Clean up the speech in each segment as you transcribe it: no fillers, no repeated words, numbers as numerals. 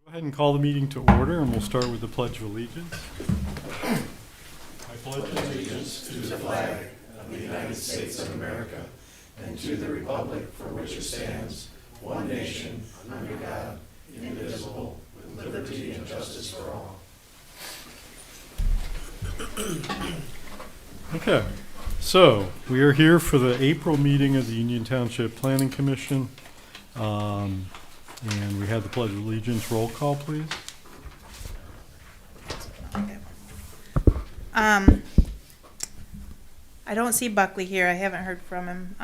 Go ahead and call the meeting to order, and we'll start with the Pledge of Allegiance. I pledge allegiance to the flag of the United States of America and to the republic for which it stands, one nation, under God, indivisible, with liberty and justice for all. Okay, so we are here for the April meeting of the Union Township Planning Commission. And we have the Pledge of Allegiance. Roll call, please. I don't see Buckley here. I haven't heard from him,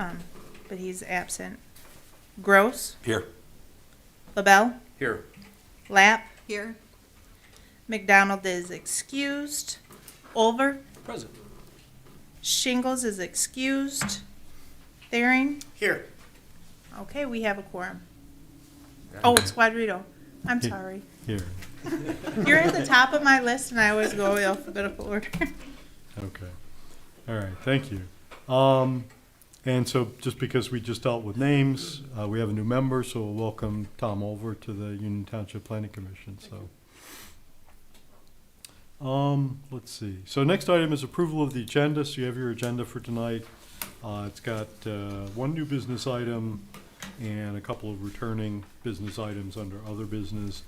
but he's absent. Gross? Here. LaBelle? Here. Lapp? Here. McDonald is excused. Olver? Present. Shingles is excused. Thering? Here. Okay, we have a quorum. Oh, it's Quadrito. I'm Here. sorry. Here. You're at the top of my list, and I always go in alphabetical order. Okay. All right, thank you. And so just because we just dealt with names, we have a new member, so we'll welcome Tom Olver to the Union Township Planning Commission. Let's see. So next item is approval of the agenda. So you have your agenda for tonight. It's got one new business item and a couple of returning business items under other business.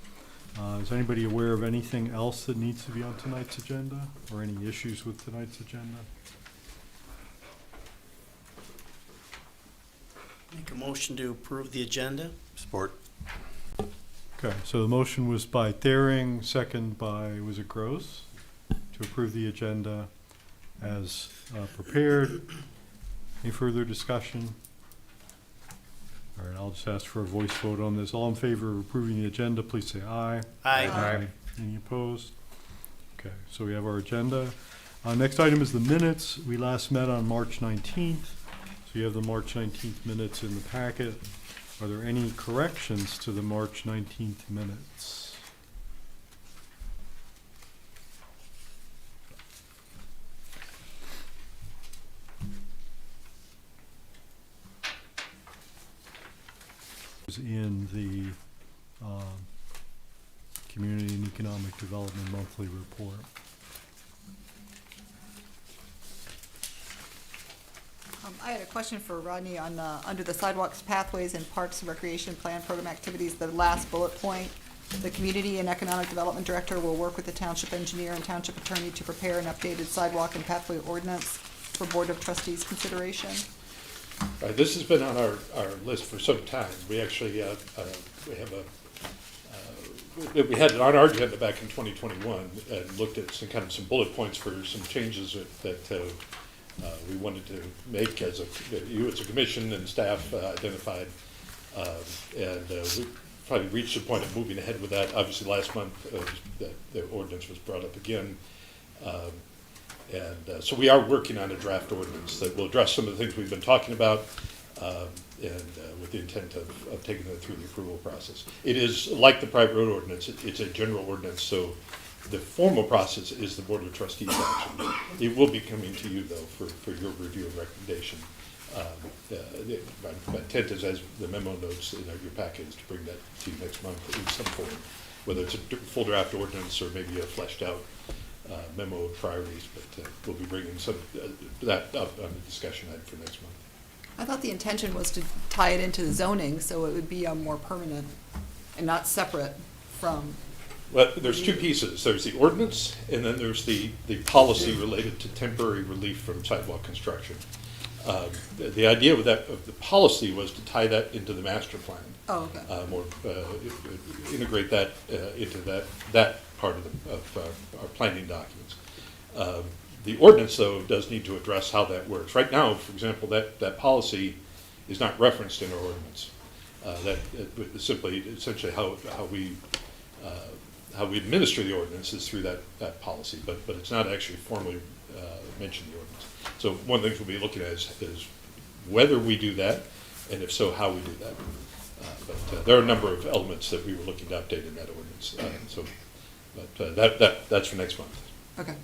Is anybody aware of anything else that needs to be on tonight's agenda or any issues with tonight's agenda? Make a motion to approve the agenda. Support. Okay, so the motion was by Thering, second by, was it Gross? To approve the agenda as prepared. Any further discussion? All right, I'll just ask for a voice vote on this. All in favor of approving the agenda, please say aye. Aye. Any opposed? Okay, so we have our agenda. Next item is the minutes. We last met on March 19th. So you have the March 19th minutes in the packet. Are there any corrections to the March 19th minutes? In the Community and Economic Development Monthly Report. I had a question for Rodney on, under the sidewalks, pathways, and parks and recreation plan program activities, the last bullet point. The Community and Economic Development Director will work with the township engineer and township attorney to prepare an updated sidewalk and pathway ordinance for Board of Trustees consideration. This has been on our list for some time. We actually, we had it on our agenda back in 2021 and looked at some bullet points for some changes that we wanted to make as you as a commission and staff identified. And we probably reached the point of moving ahead with that. Obviously last month the ordinance was brought up again. So we are working on a draft ordinance that will address some of the things we've been talking about, with the intent of taking it through the approval process. It is like the private road ordinance, it's a general ordinance, so the formal process is the Board of Trustees action. It will be coming to you, though, for your review and recommendation. My intent is, as the memo notes in your packet, is to bring that to you next month in some form, whether it's a full draft ordinance or maybe a fleshed out memo of priorities, but we'll be bringing some that up on the discussion item for next month. I thought the intention was to tie it into the zoning, so it would be more permanent and not separate from. Well, there's two pieces. There's the ordinance, and then there's the policy related to temporary relief from sidewalk construction. The idea of the policy was to tie that into the master plan. Oh, okay. Integrate that into that part of our planning documents. The ordinance, though, does need to address how that works. Right now, for example, that policy is not referenced in our ordinance. That is simply essentially how we administer the ordinance is through that policy, but it's not actually formally mentioned in the ordinance. So one of the things we'll be looking at is whether we do that, and if so, how we do that. But there are a number of elements that we were looking to update in that ordinance. But that's for next month. Okay.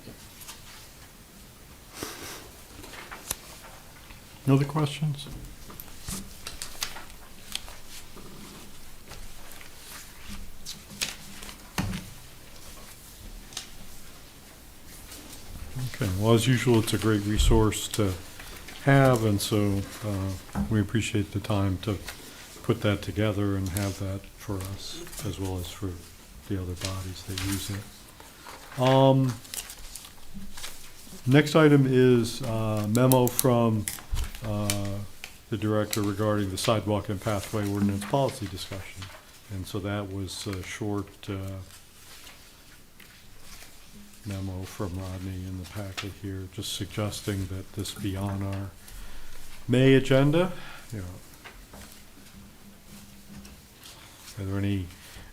No other questions? Okay, well, as usual, it's a great resource to have, and so we appreciate the time to put that together and have that for us, as well as for the other bodies that use it. Next item is memo from the director regarding the sidewalk and pathway ordinance policy discussion. And so that was a short memo from Rodney in the packet here, just suggesting that this be on our May agenda. You know, are there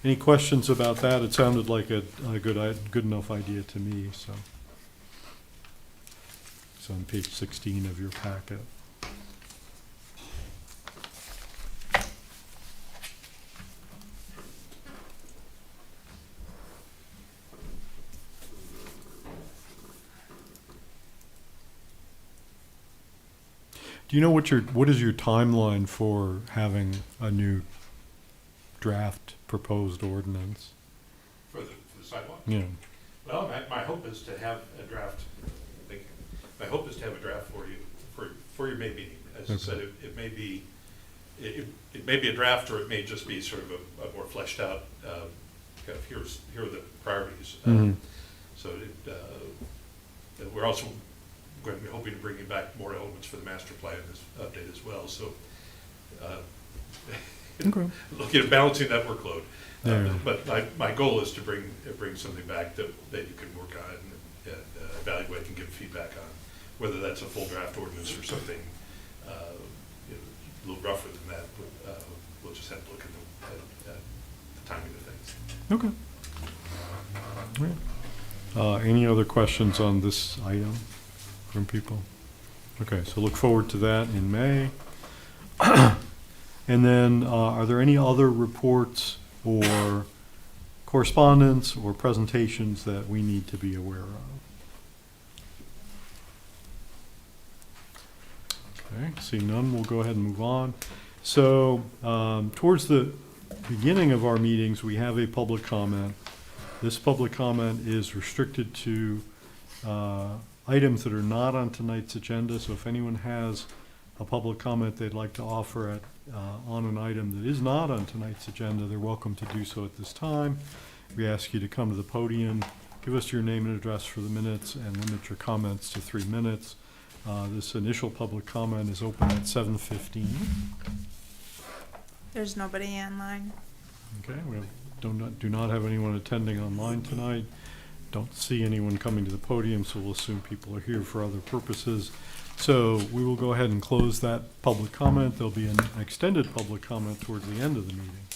any questions about that? It sounded like a good enough idea to me, so. It's on page 16 of your packet. Do you know what is your timeline for having a new draft proposed ordinance? For the sidewalk? Yeah. Well, my hope is to have a draft, my hope is to have a draft for you, for your May meeting. As I said, it may be, it may be a draft, or it may just be sort of a more fleshed out, kind of here are the priorities. Mhm. So we're also going to be hoping to bring you back more elements for the master plan this update as well. So Okay. looking at balancing that workload. Yeah. But my goal is to bring something back that you can work on and evaluate and give feedback on, whether that's a full draft ordinance or something a little rougher than that. We'll just have to look at the timing of things. Okay. All right. Any other questions on this item from people? Okay, so look forward to that in May. And then, are there any other reports or correspondence or presentations that we need to be aware of? Okay, seeing none, we'll go ahead and move on. So, towards the beginning of our meetings, we have a public comment. This public comment is restricted to items that are not on tonight's agenda. So if anyone has a public comment they'd like to offer on an item that is not on tonight's agenda, they're welcome to do so at this time. We ask you to come to the podium, give us your name and address for the minutes, and limit your comments to 3 minutes. This initial public comment is open at 7:15. There's nobody online. Okay, we do not have anyone attending online tonight. Don't see anyone coming to the podium, so we'll assume people are here for other purposes. So we will go ahead and close that public comment. There'll be an extended public comment towards the end of the meeting.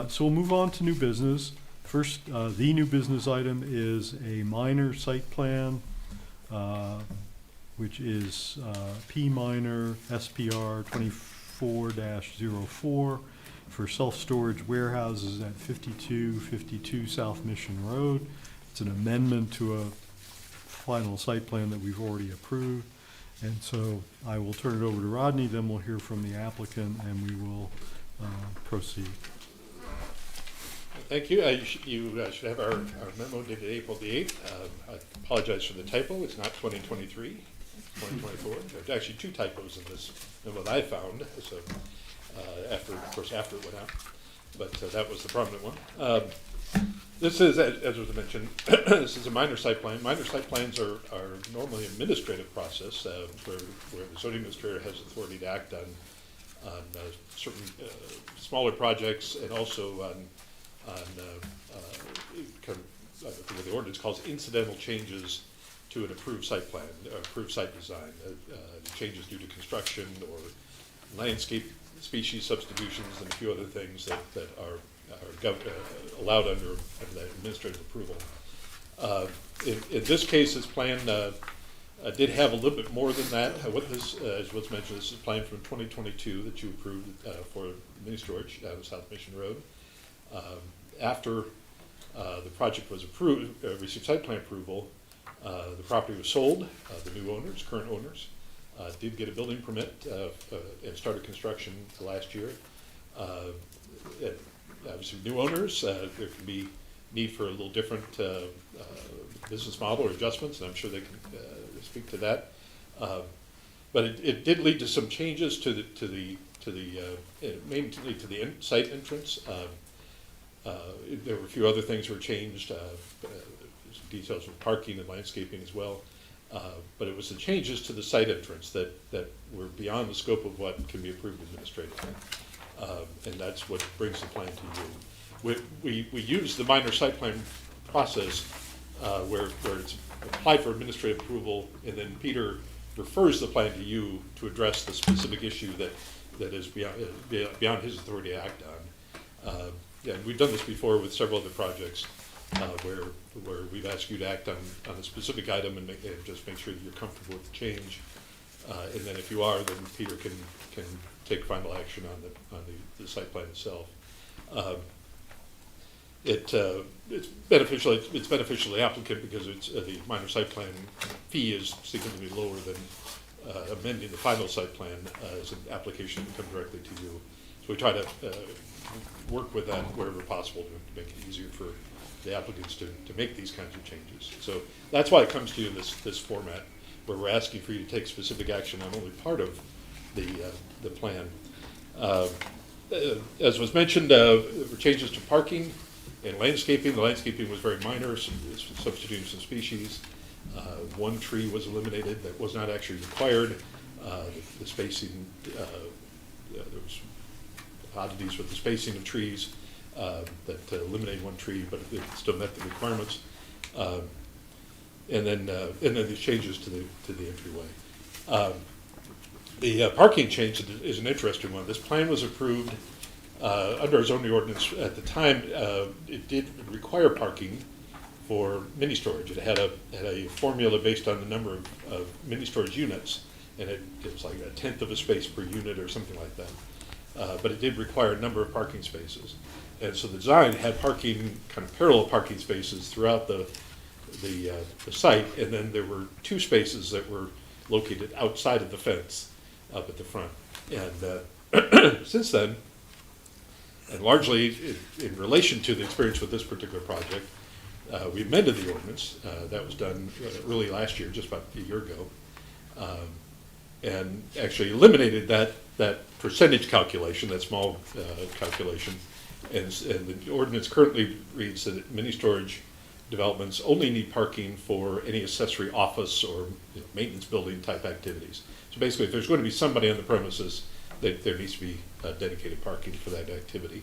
So we'll move on to new business. First, the new business item is a minor site plan, which is P minor SPR 24-04 for self-storage warehouses at 5252 South Mission Road. It's an amendment to a final site plan that we've already approved. And so I will turn it over to Rodney, then we'll hear from the applicant, and we will proceed. Thank you. You should have our memo dated April the 8th. I apologize for the typo. It's not 2023, it's 2024. There's actually 2 typos in this memo that I found. So after it went out, but that was the prominent one. This is, as was mentioned, this is a minor site plan. Minor site plans are normally an administrative process where the zoning administrator has authority to act on certain smaller projects, and also on what the ordinance calls incidental changes to an approved site plan, approved site design, changes due to construction or landscape species substitutions and a few other things that are allowed under that administrative approval. In this case, this plan did have a little bit more than that. What this, as was mentioned, this is a plan from 2022 that you approved for mini storage down South Mission Road. After the project was approved, received site plan approval, the property was sold. The new owners, current owners, did get a building permit and started construction last year. Obviously, new owners, there can be need for a little different business model or adjustments, and I'm sure they can speak to that. But it did lead to some changes to the mainly to the site entrance. There were a few other things that were changed, some details with parking and landscaping as well. But it was the changes to the site entrance that were beyond the scope of what can be approved administratively. And that's what brings the plan to you. We use the minor site plan process where it's applied for administrative approval, and then Peter refers the plan to you to address the specific issue that is beyond his authority to act on. Yeah, and we've done this before with several other projects where we've asked you to act on a specific item and just make sure that you're comfortable with the change. And then if you are, then Peter can take final action on the site plan itself. It's beneficial to the applicant because the minor site plan fee is significantly lower than amending the final site plan as an application to come directly to you. So we try to work with that wherever possible to make it easier for the applicants to make these kinds of changes. So that's why it comes to you in this format, where we're asking for you to take specific action on only part of the plan. As was mentioned, there were changes to parking and landscaping. The landscaping was very minor, substituting some species. One tree was eliminated that was not actually required. The spacing, there was oddities with the spacing of trees that eliminated one tree, but it still met the requirements. And then these changes to the entryway. The parking change is an interesting one. This plan was approved under our zoning ordinance at the time. It did require parking for mini storage. It had a formula based on the number of mini storage units, and it was like 1/10 of a space per unit or something like that. But it did require a number of parking spaces, and so the design had parking, kind of parallel parking spaces throughout the site, and then there were 2 spaces that were located outside of the fence up at the front. And since then, and largely in relation to the experience with this particular project, we amended the ordinance. That was done early last year, just about a year ago, and actually eliminated that percentage calculation, that small calculation. And the ordinance currently reads that mini storage developments only need parking for any accessory office or maintenance building type activities. So basically, if there's going to be somebody on the premises, there needs to be dedicated parking for that activity.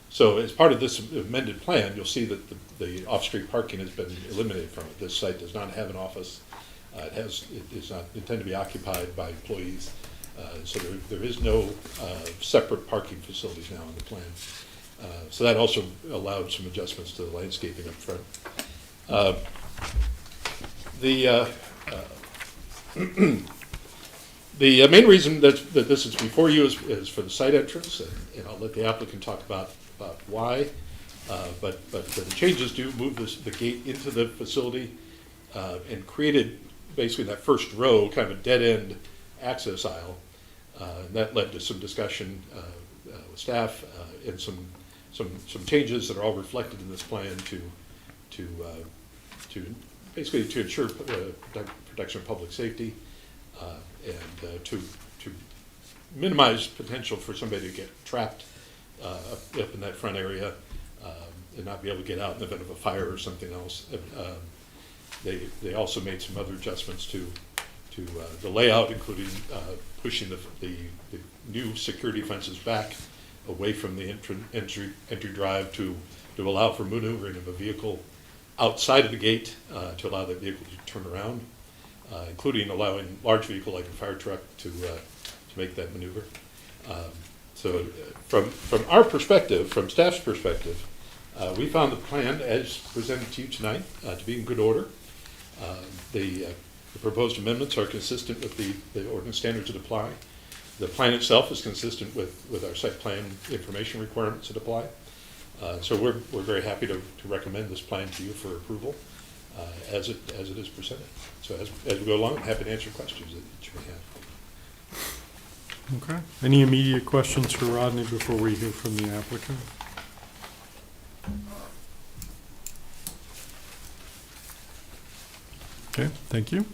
So as part of this amended plan, you'll see that the off-street parking has been eliminated from it. This site does not have an office. It is not intended to be occupied by employees. So there is no separate parking facilities now in the plan. So that also allowed some adjustments to the landscaping up front. The main reason that this is before you is for the site entrance, and I'll let the applicant talk about why. But the changes do move the gate into the facility and created basically that first row, kind of a dead-end access aisle. And that led to some discussion with staff and some changes that are all reflected in this plan to basically to ensure protection of public safety and to minimize potential for somebody to get trapped up in that front area and not be able to get out in the event of a fire or something else. They also made some other adjustments to the layout, including pushing the new security fences back away from the entry drive to allow for maneuvering of a vehicle outside of the gate to allow the vehicle to turn around, including allowing large vehicle like a fire truck to make that maneuver. So from our perspective, from staff's perspective, we found the plan as presented to you tonight to be in good order. The proposed amendments are consistent with the ordinance standards that apply. The plan itself is consistent with our site plan information requirements that apply. So we're very happy to recommend this plan to you for approval as it is presented. So as we go along, I'm happy to answer questions that you may have. Okay. Any immediate questions for Rodney before we hear from the applicant? Okay, thank you.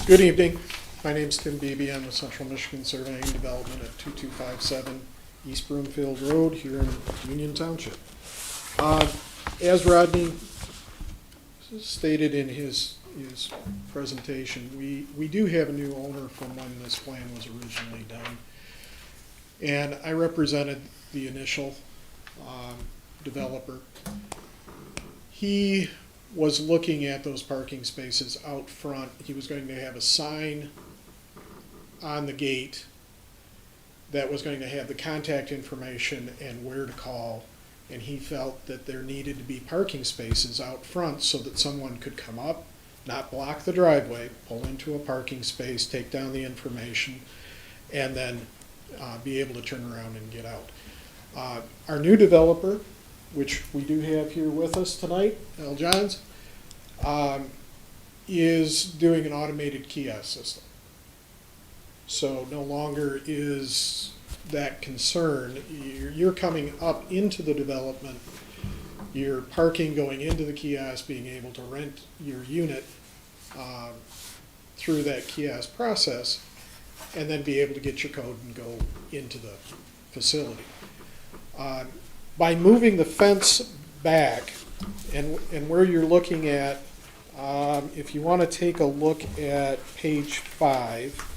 Good evening. My name's Tim Beebe. I'm with Central Michigan Surveying Development at 2257 East Broomfield Road here in Union Township. As Rodney stated in his presentation, we do have a new owner from when this plan was originally done. And I represented the initial developer. He was looking at those parking spaces out front. He was going to have a sign on the gate that was going to have the contact information and where to call. And he felt that there needed to be parking spaces out front so that someone could come up, not block the driveway, pull into a parking space, take down the information, and then be able to turn around and get out. Our new developer, which we do have here with us tonight, L. Johns, is doing an automated kiosk system. So no longer is that concern. You're coming up into the development, you're parking, going into the kiosk, being able to rent your unit through that kiosk process, and then be able to get your code and go into the facility. By moving the fence back, and where you're looking at, if you want to take a look at page 5,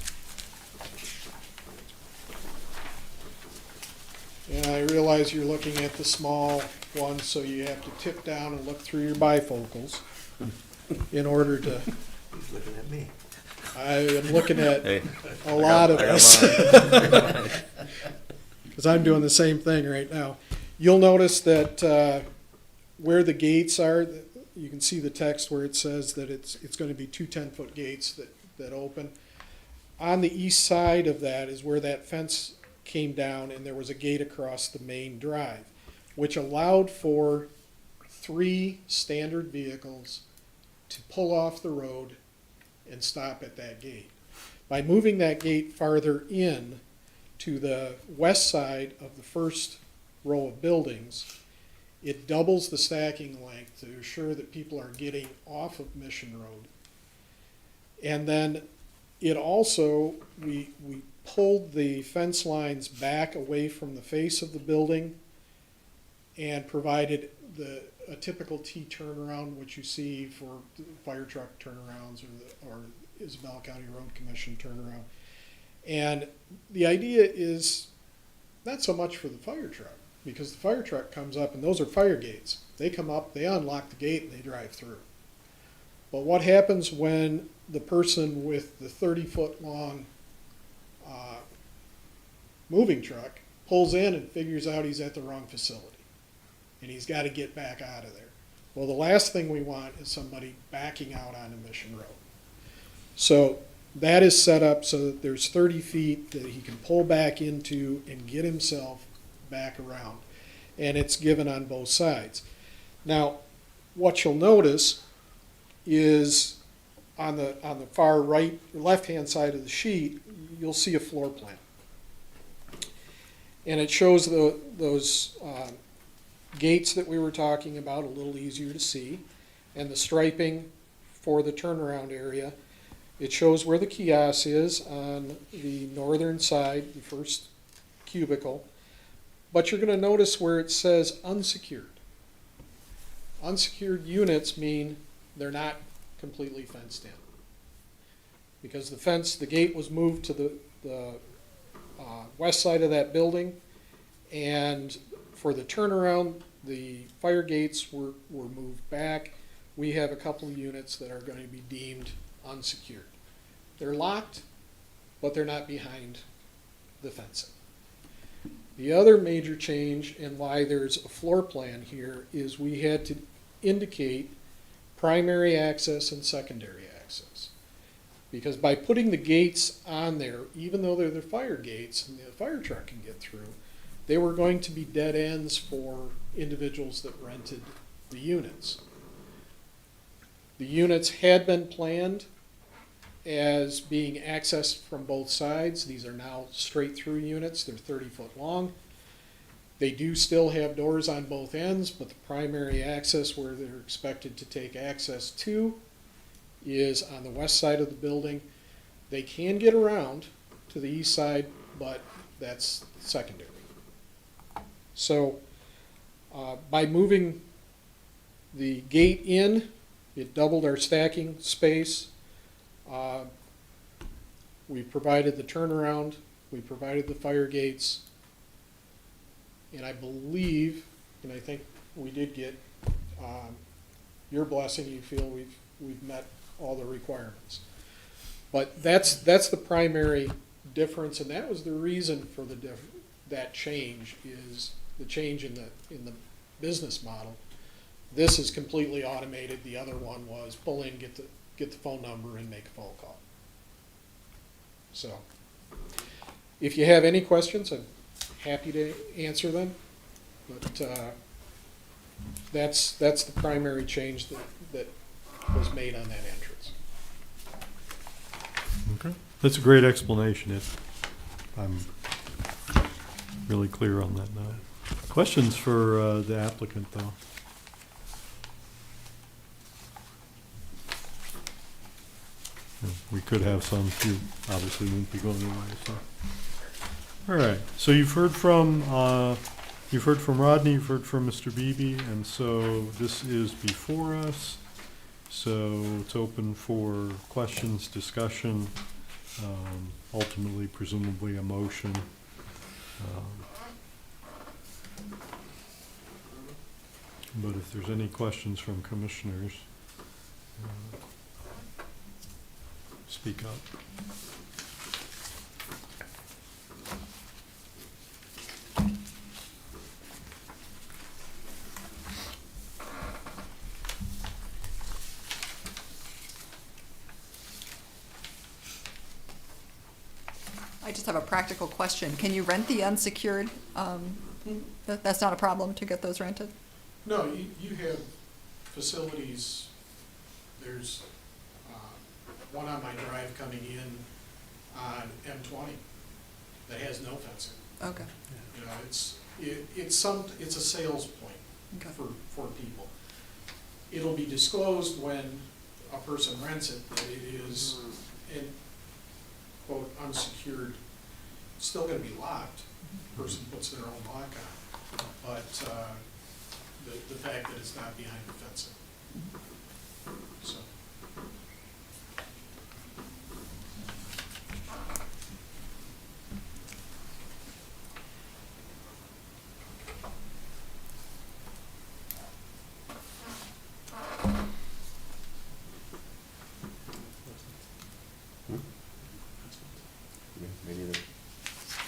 and I realize you're looking at the small one, so you have to tip down and look through your bifocals in order to. He's looking at me. I am looking at Hey, a lot of I got this. Because I'm doing the same thing right now. You'll notice that where the gates are, you can see the text where it says that it's going to be two 10-foot gates that open. On the east side of that is where that fence came down, and there was a gate across the main drive, which allowed for 3 standard vehicles to pull off the road and stop at that gate. By moving that gate farther in to the west side of the first row of buildings, it doubles the stacking length to ensure that people are getting off of Mission Road. And then it also, we pulled the fence lines back away from the face of the building and provided a typical T turnaround, which you see for fire truck turnarounds or Isabella County Road Commission turnaround. And the idea is not so much for the fire truck, because the fire truck comes up and those are fire gates. They come up, they unlock the gate, and they drive through. But what happens when the person with the 30-foot long moving truck pulls in and figures out he's at the wrong facility and he's got to get back out of there? Well, the last thing we want is somebody backing out onto Mission Road. So that is set up so that there's 30 feet that he can pull back into and get himself back around. And it's given on both sides. Now, what you'll notice is on the far right, left-hand side of the sheet, you'll see a floor plan. And it shows those gates that we were talking about a little easier to see, and the striping for the turnaround area. It shows where the kiosk is on the northern side, the first cubicle. But you're going to notice where it says unsecured. Unsecured units mean they're not completely fenced in, because the gate was moved to the west side of that building, and for the turnaround, the fire gates were moved back. We have a couple of units that are going to be deemed unsecured. They're locked, but they're not behind the fencing. The other major change, and why there's a floor plan here, is we had to indicate primary access and secondary access. Because by putting the gates on there, even though they're the fire gates and the fire truck can get through, they were going to be dead ends for individuals that rented the units. The units had been planned as being accessed from both sides. These are now straight through units. They're 30 foot long. They do still have doors on both ends, but the primary access where they're expected to take access to is on the west side of the building. They can get around to the east side, but that's secondary. So, by moving the gate in, it doubled our stacking space. We provided the turnaround, we provided the fire gates, and I believe, and I think we did get your blessing, you feel we've met all the requirements. But that's the primary difference, and that was the reason for that change, is the change in the business model. This is completely automated. The other one was pull in, get the phone number, and make a phone call. So, if you have any questions, I'm happy to answer them. But that's the primary change that was made on that entrance. Okay, that's a great explanation. I'm really clear on that now. Questions for the applicant, though? We could have some. You obviously won't be going away, so. All right, so you've heard from Rodney, you've heard from Mr. Beebe, and so this is before us. So it's open for questions, discussion, ultimately presumably a motion. But if there's any questions from commissioners, speak up. I just have a practical question. Can you rent the unsecured? That's not a problem to get those rented? No, you have facilities, there's one on my drive coming in on M20 that has no fencing. Okay. You know, it's a sales point Okay. for people. It'll be disclosed when a person rents it that it is an quote unsecured, it's still gonna be locked. Person puts their own lock on, but the fact that it's not behind the fencing. So.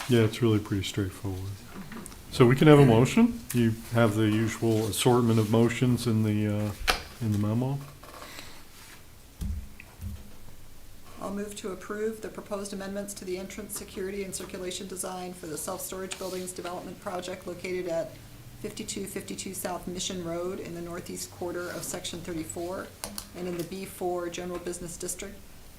Yeah, it's really pretty straightforward. So we can have a motion? You have the usual assortment of motions in the memo? I'll move to approve the proposed amendments to the entrance, security, and circulation design for the self-storage buildings development project located at 5252 South Mission Road in the northeast quarter of Section 34 and in the B4 General Business District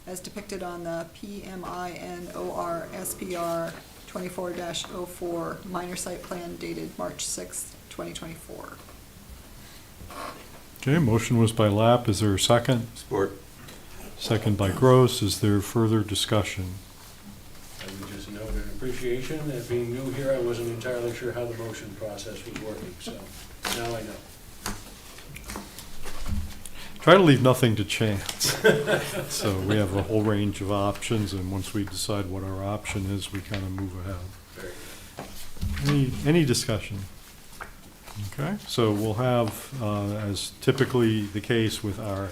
as depicted on the PMINOR SPR 24-04 minor site plan dated March 6th, 2024. Okay, motion was by Lapp. Is there a second? Support. Second by Gross. Is there further discussion? I would just note an appreciation that being new here, I wasn't entirely sure how the motion process was working, so now I know. Try to leave nothing to chance. So we have a whole range of options, and once we decide what our option is, we kind of move ahead. Very good. Any discussion? Okay, so we'll have, as typically the case with our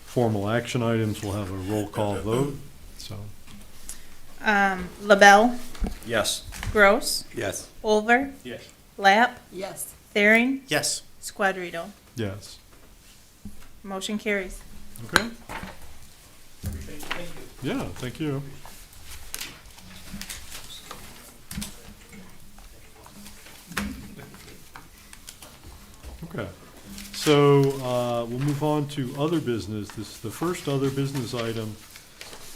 formal action items, we'll have a roll call vote, so. LaBelle, Yes. Gross, Yes. Olver, Yes. Lapp, Yes. Thering, Yes. Squadrito. Yes. Motion carries. Okay, Thank you. yeah, thank you. Okay, so we'll move on to other business. This is the first other business item.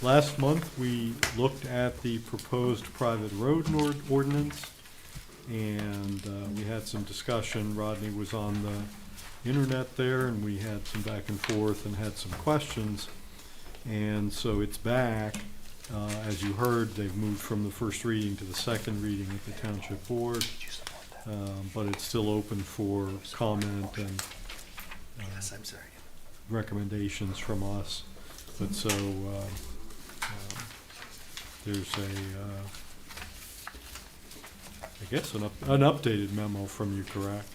Last month, we looked at the proposed private road ordinance. and we had some discussion. Rodney was on the internet there, and we had some back and forth and had some questions. And so it's back. As you heard, they've moved from the first reading to the second reading at the Township Board, but it's still open for comment and Yes, I'm sorry. recommendations from us. But so there's I guess an updated memo from you, correct?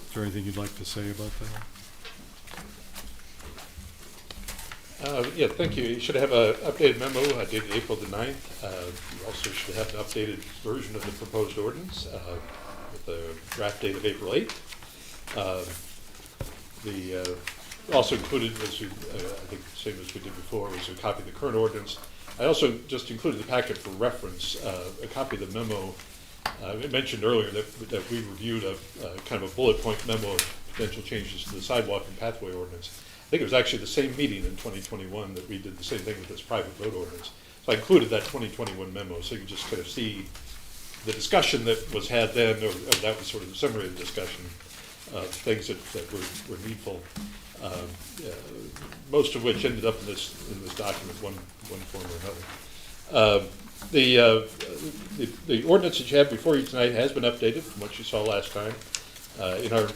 Is there anything you'd like to say about that? Yeah, thank you. You should have an updated memo dated April the 9th. You also should have an updated version of the proposed ordinance with the draft date of April 8th. Also included was, I think the same as we did before, was a copy of the current ordinance. I also just included the packet for reference, a copy of the memo. I mentioned earlier that we reviewed a kind of a bullet point memo of potential changes to the sidewalk and pathway ordinance. I think it was actually the same meeting in 2021 that we did the same thing with this private road ordinance. So I included that 2021 memo, so you can just kind of see the discussion that was had then, or that was sort of the summary of the discussion of things that were needful. Most of which ended up in this document, one form or another. The ordinance that you have before you tonight has been updated from what you saw last time. In our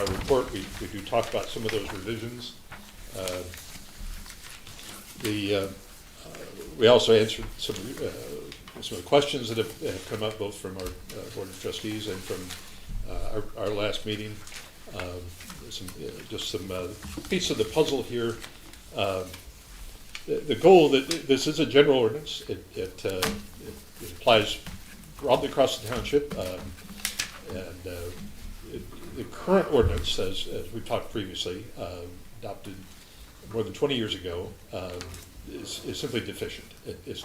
report, we do talk about some of those revisions. We also answered some of the questions that have come up both from our Board of Trustees and from our last meeting. Some piece of the puzzle here. The goal that this is a general ordinance. It applies broadly across the township, the current ordinance, as we've talked previously, adopted more than 20 years ago, is simply deficient. It's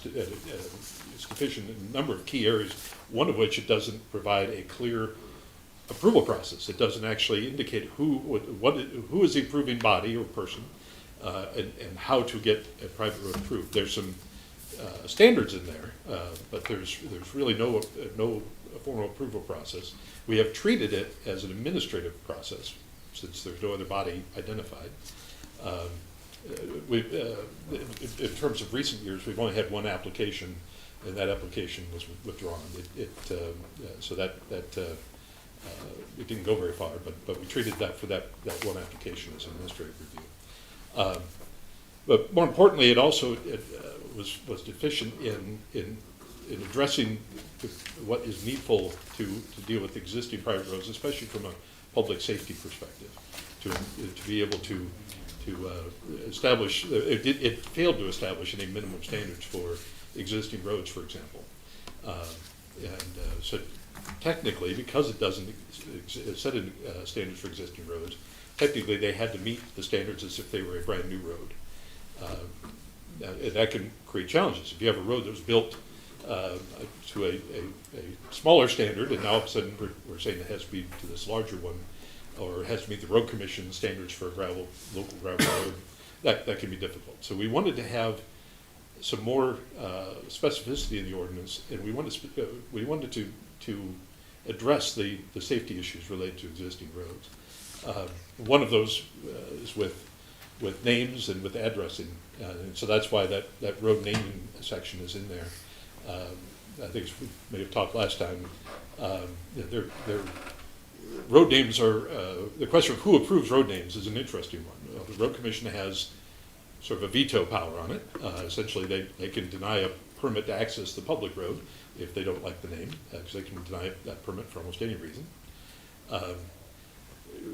deficient in a number of key areas, one of which it doesn't provide a clear approval process. It doesn't actually indicate who is the approving body or person, and how to get a private road approved. There's some standards in there, but there's really no formal approval process. We have treated it as an administrative process since there's no other body identified. In terms of recent years, we've only had one application, and that application was withdrawn. So that it didn't go very far, but we treated that for that one application as an administrative review. But more importantly, it also was deficient in addressing what is needful to deal with existing private roads, especially from a public safety perspective, to be able to establish. It failed to establish any minimum standards for existing roads, for example, so technically, because it doesn't set in standards for existing roads, technically they had to meet the standards as if they were a brand new road. And that can create challenges. If you have a road that was built to a smaller standard, and now all of a sudden we're saying it has to be to this larger one, or it has to meet the road commission standards for a local gravel road, that can be difficult. So we wanted to have some more specificity in the ordinance, and we wanted to address the safety issues related to existing roads. One of those is with names and with addressing, and so that's why that road naming section is in there. I think we may have talked last time. Road names are the question of who approves road names is an interesting one. The road commission has sort of a veto power on it. Essentially, they can deny a permit to access the public road if they don't like the name, because they can deny that permit for almost any reason.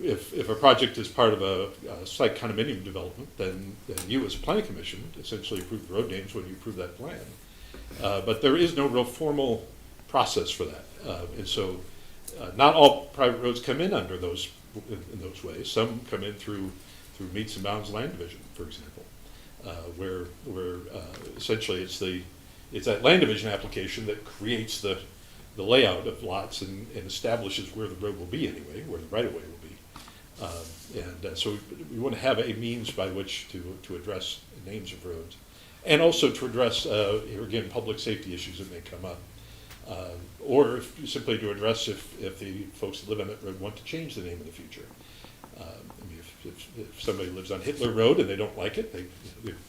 If a project is part of a site condominium development, then you as a planning commission essentially approve the road names when you approve that plan. But there is no real formal process for that. And so not all private roads come in under those in those ways. Some come in through meets and bounds land division, for example, where essentially it's that land division application that creates the layout of lots and establishes where the road will be anyway, where the right of way will be. So we want to have a means by which to address names of roads, and also to address, here again, public safety issues that may come up, or simply to address if the folks that live on that road want to change the name in the future. I mean, if somebody lives on Hitler Road and they don't like it,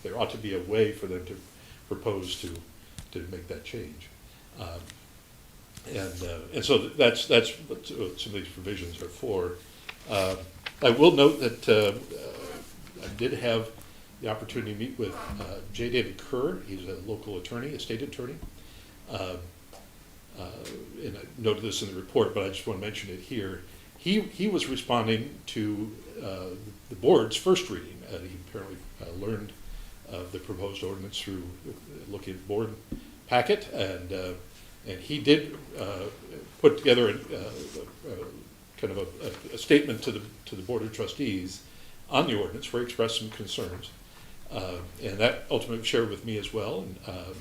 there ought to be a way for them to propose to make that change. And so that's what some of these provisions are for. I will note that I did have the opportunity to meet with J. David Kerr. He's a local attorney, a state attorney. And I noted this in the report, but I just want to mention it here. He was responding to the board's first reading. He apparently learned of the proposed ordinance through looking at the board packet, and he did put together kind of a statement to the board of trustees on the ordinance where he expressed some concerns, and that ultimately was shared with me as well. And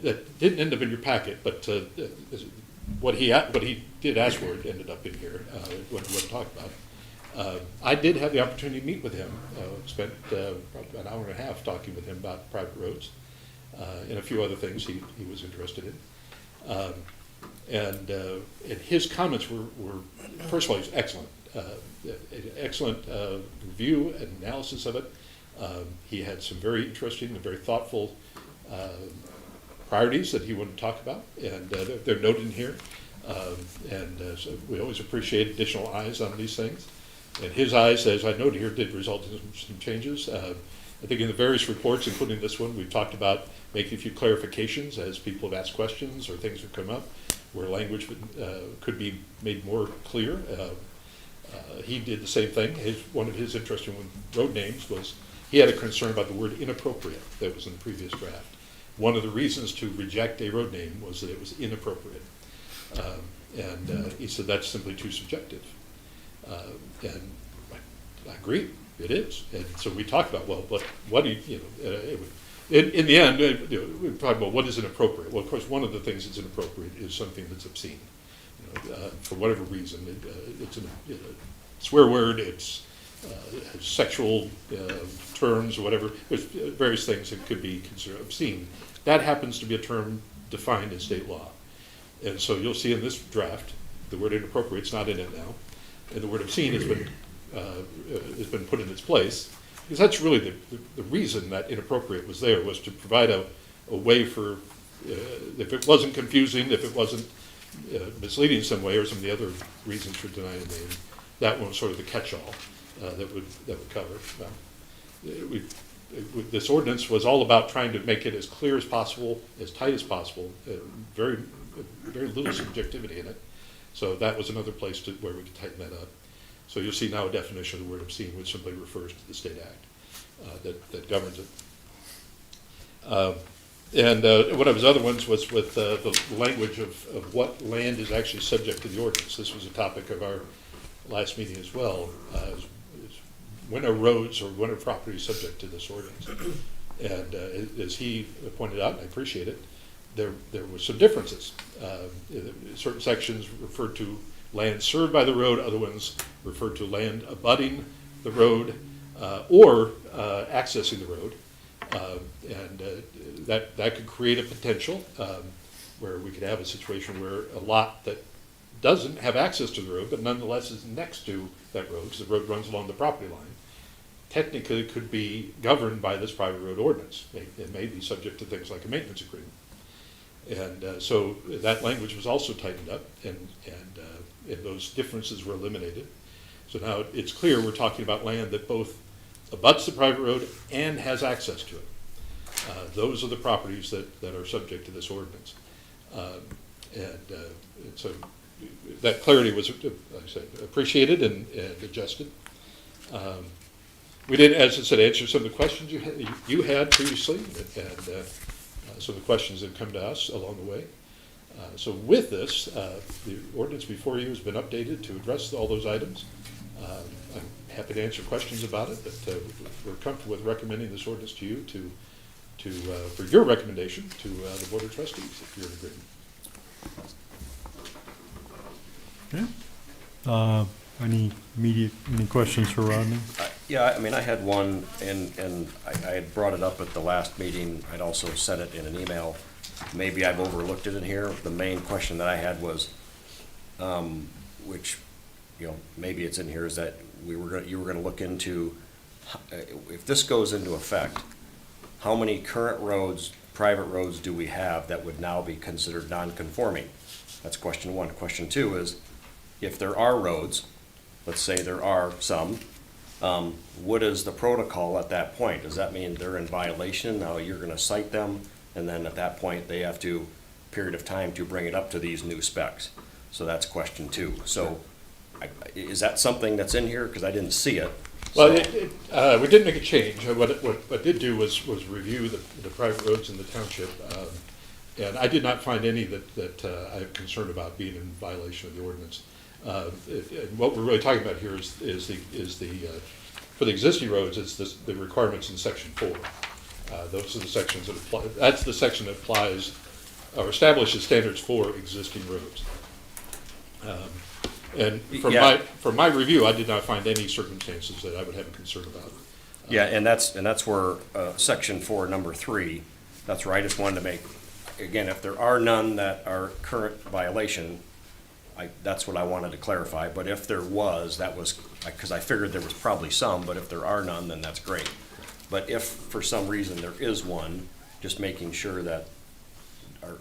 that didn't end up in your packet, but what he did ask for it ended up in here. What to talk about. I did have the opportunity to meet with him. Spent probably an hour and a half talking with him about private roads and a few other things he was interested in. And his comments were first of all, he's excellent. Excellent review and analysis of it. He had some very interesting and very thoughtful priorities that he wanted to talk about, and they're noted in here. So we always appreciate additional eyes on these things. And his eyes, as I noted here, did result in some changes. I think in the various reports, including this one, we've talked about making a few clarifications as people have asked questions or things have come up where language could be made more clear. He did the same thing. One of his interesting road names was he had a concern about the word inappropriate that was in the previous draft. One of the reasons to reject a road name was that it was inappropriate. He said that's simply too subjective. And I agree, it is. And so we talked about, well, but what do in the end, we talked about what is inappropriate. Well, of course, one of the things that's inappropriate is something that's obscene. For whatever reason, it's a swear word, it's sexual terms or whatever. There's various things that could be considered obscene. That happens to be a term defined in state law. And so you'll see in this draft, the word inappropriate's not in it now. And the word obscene has been put in its place. Because that's really the reason that inappropriate was there, was to provide a way for, if it wasn't confusing, if it wasn't misleading in some way, or some of the other reasons for denying a name, that one was sort of the catch-all that would cover. This ordinance was all about trying to make it as clear as possible, as tight as possible, very little subjectivity in it. So that was another place where we could tighten that up. So you'll see now a definition of the word obscene, which simply refers to the state act that governs it. One of his other ones was with the language of what land is actually subject to the ordinance. This was a topic of our last meeting as well. When are roads or when are properties subject to this ordinance? And as he pointed out, and I appreciate it, there were some differences. Certain sections referred to land served by the road, other ones referred to land abutting the road or accessing the road. That could create a potential where we could have a situation where a lot that doesn't have access to the road, but nonetheless is next to that road, because the road runs along the property line, technically could be governed by this private road ordinance. It may be subject to things like a maintenance agreement. And so that language was also tightened up, and those differences were eliminated. So now it's clear we're talking about land that both abuts the private road and has access to it. Those are the properties that are subject to this ordinance. So that clarity was, like I said, appreciated and adjusted. We did, as I said, answer some of the questions you had previously, and some of the questions that come to us along the way. So with this, the ordinance before you has been updated to address all those items. I'm happy to answer questions about it, but we're comfortable with recommending this ordinance to you for your recommendation to the Board of Trustees, if you're in agreement. Okay. Any questions for Rodney? Yeah, I mean, I had one, and I had brought it up at the last meeting. I'd also sent it in an email. maybe I've overlooked it in here. The main question that I had was, which, maybe it's in here, is that you were gonna look into, if this goes into effect, how many current roads, private roads do we have that would now be considered non-conforming? That's question one. Question two is, if there are roads, let's say there are some, what is the protocol at that point? Does that mean they're in violation? Now you're gonna cite them, and then at that point, they have to, period of time to bring it up to these new specs. So that's question two. So, is that something that's in here? Because I didn't see it. Well, we did make a change. What I did do was review the private roads in the township, and I did not find any that I am concerned about being in violation of the ordinance. And what we're really talking about here is the for the existing roads, it's the requirements in section 4. Those are the sections that apply. That's the section that applies or establishes standards for existing roads. And from my review, I did not find any circumstances that I would have a concern about. Yeah, and that's where, section 4, number 3, that's where I just wanted to make, again, if there are none that are current violation, that's what I wanted to clarify, but if there was, that was, because I figured there was probably some, but if there are none, then that's great. But if for some reason there is one, just making sure that,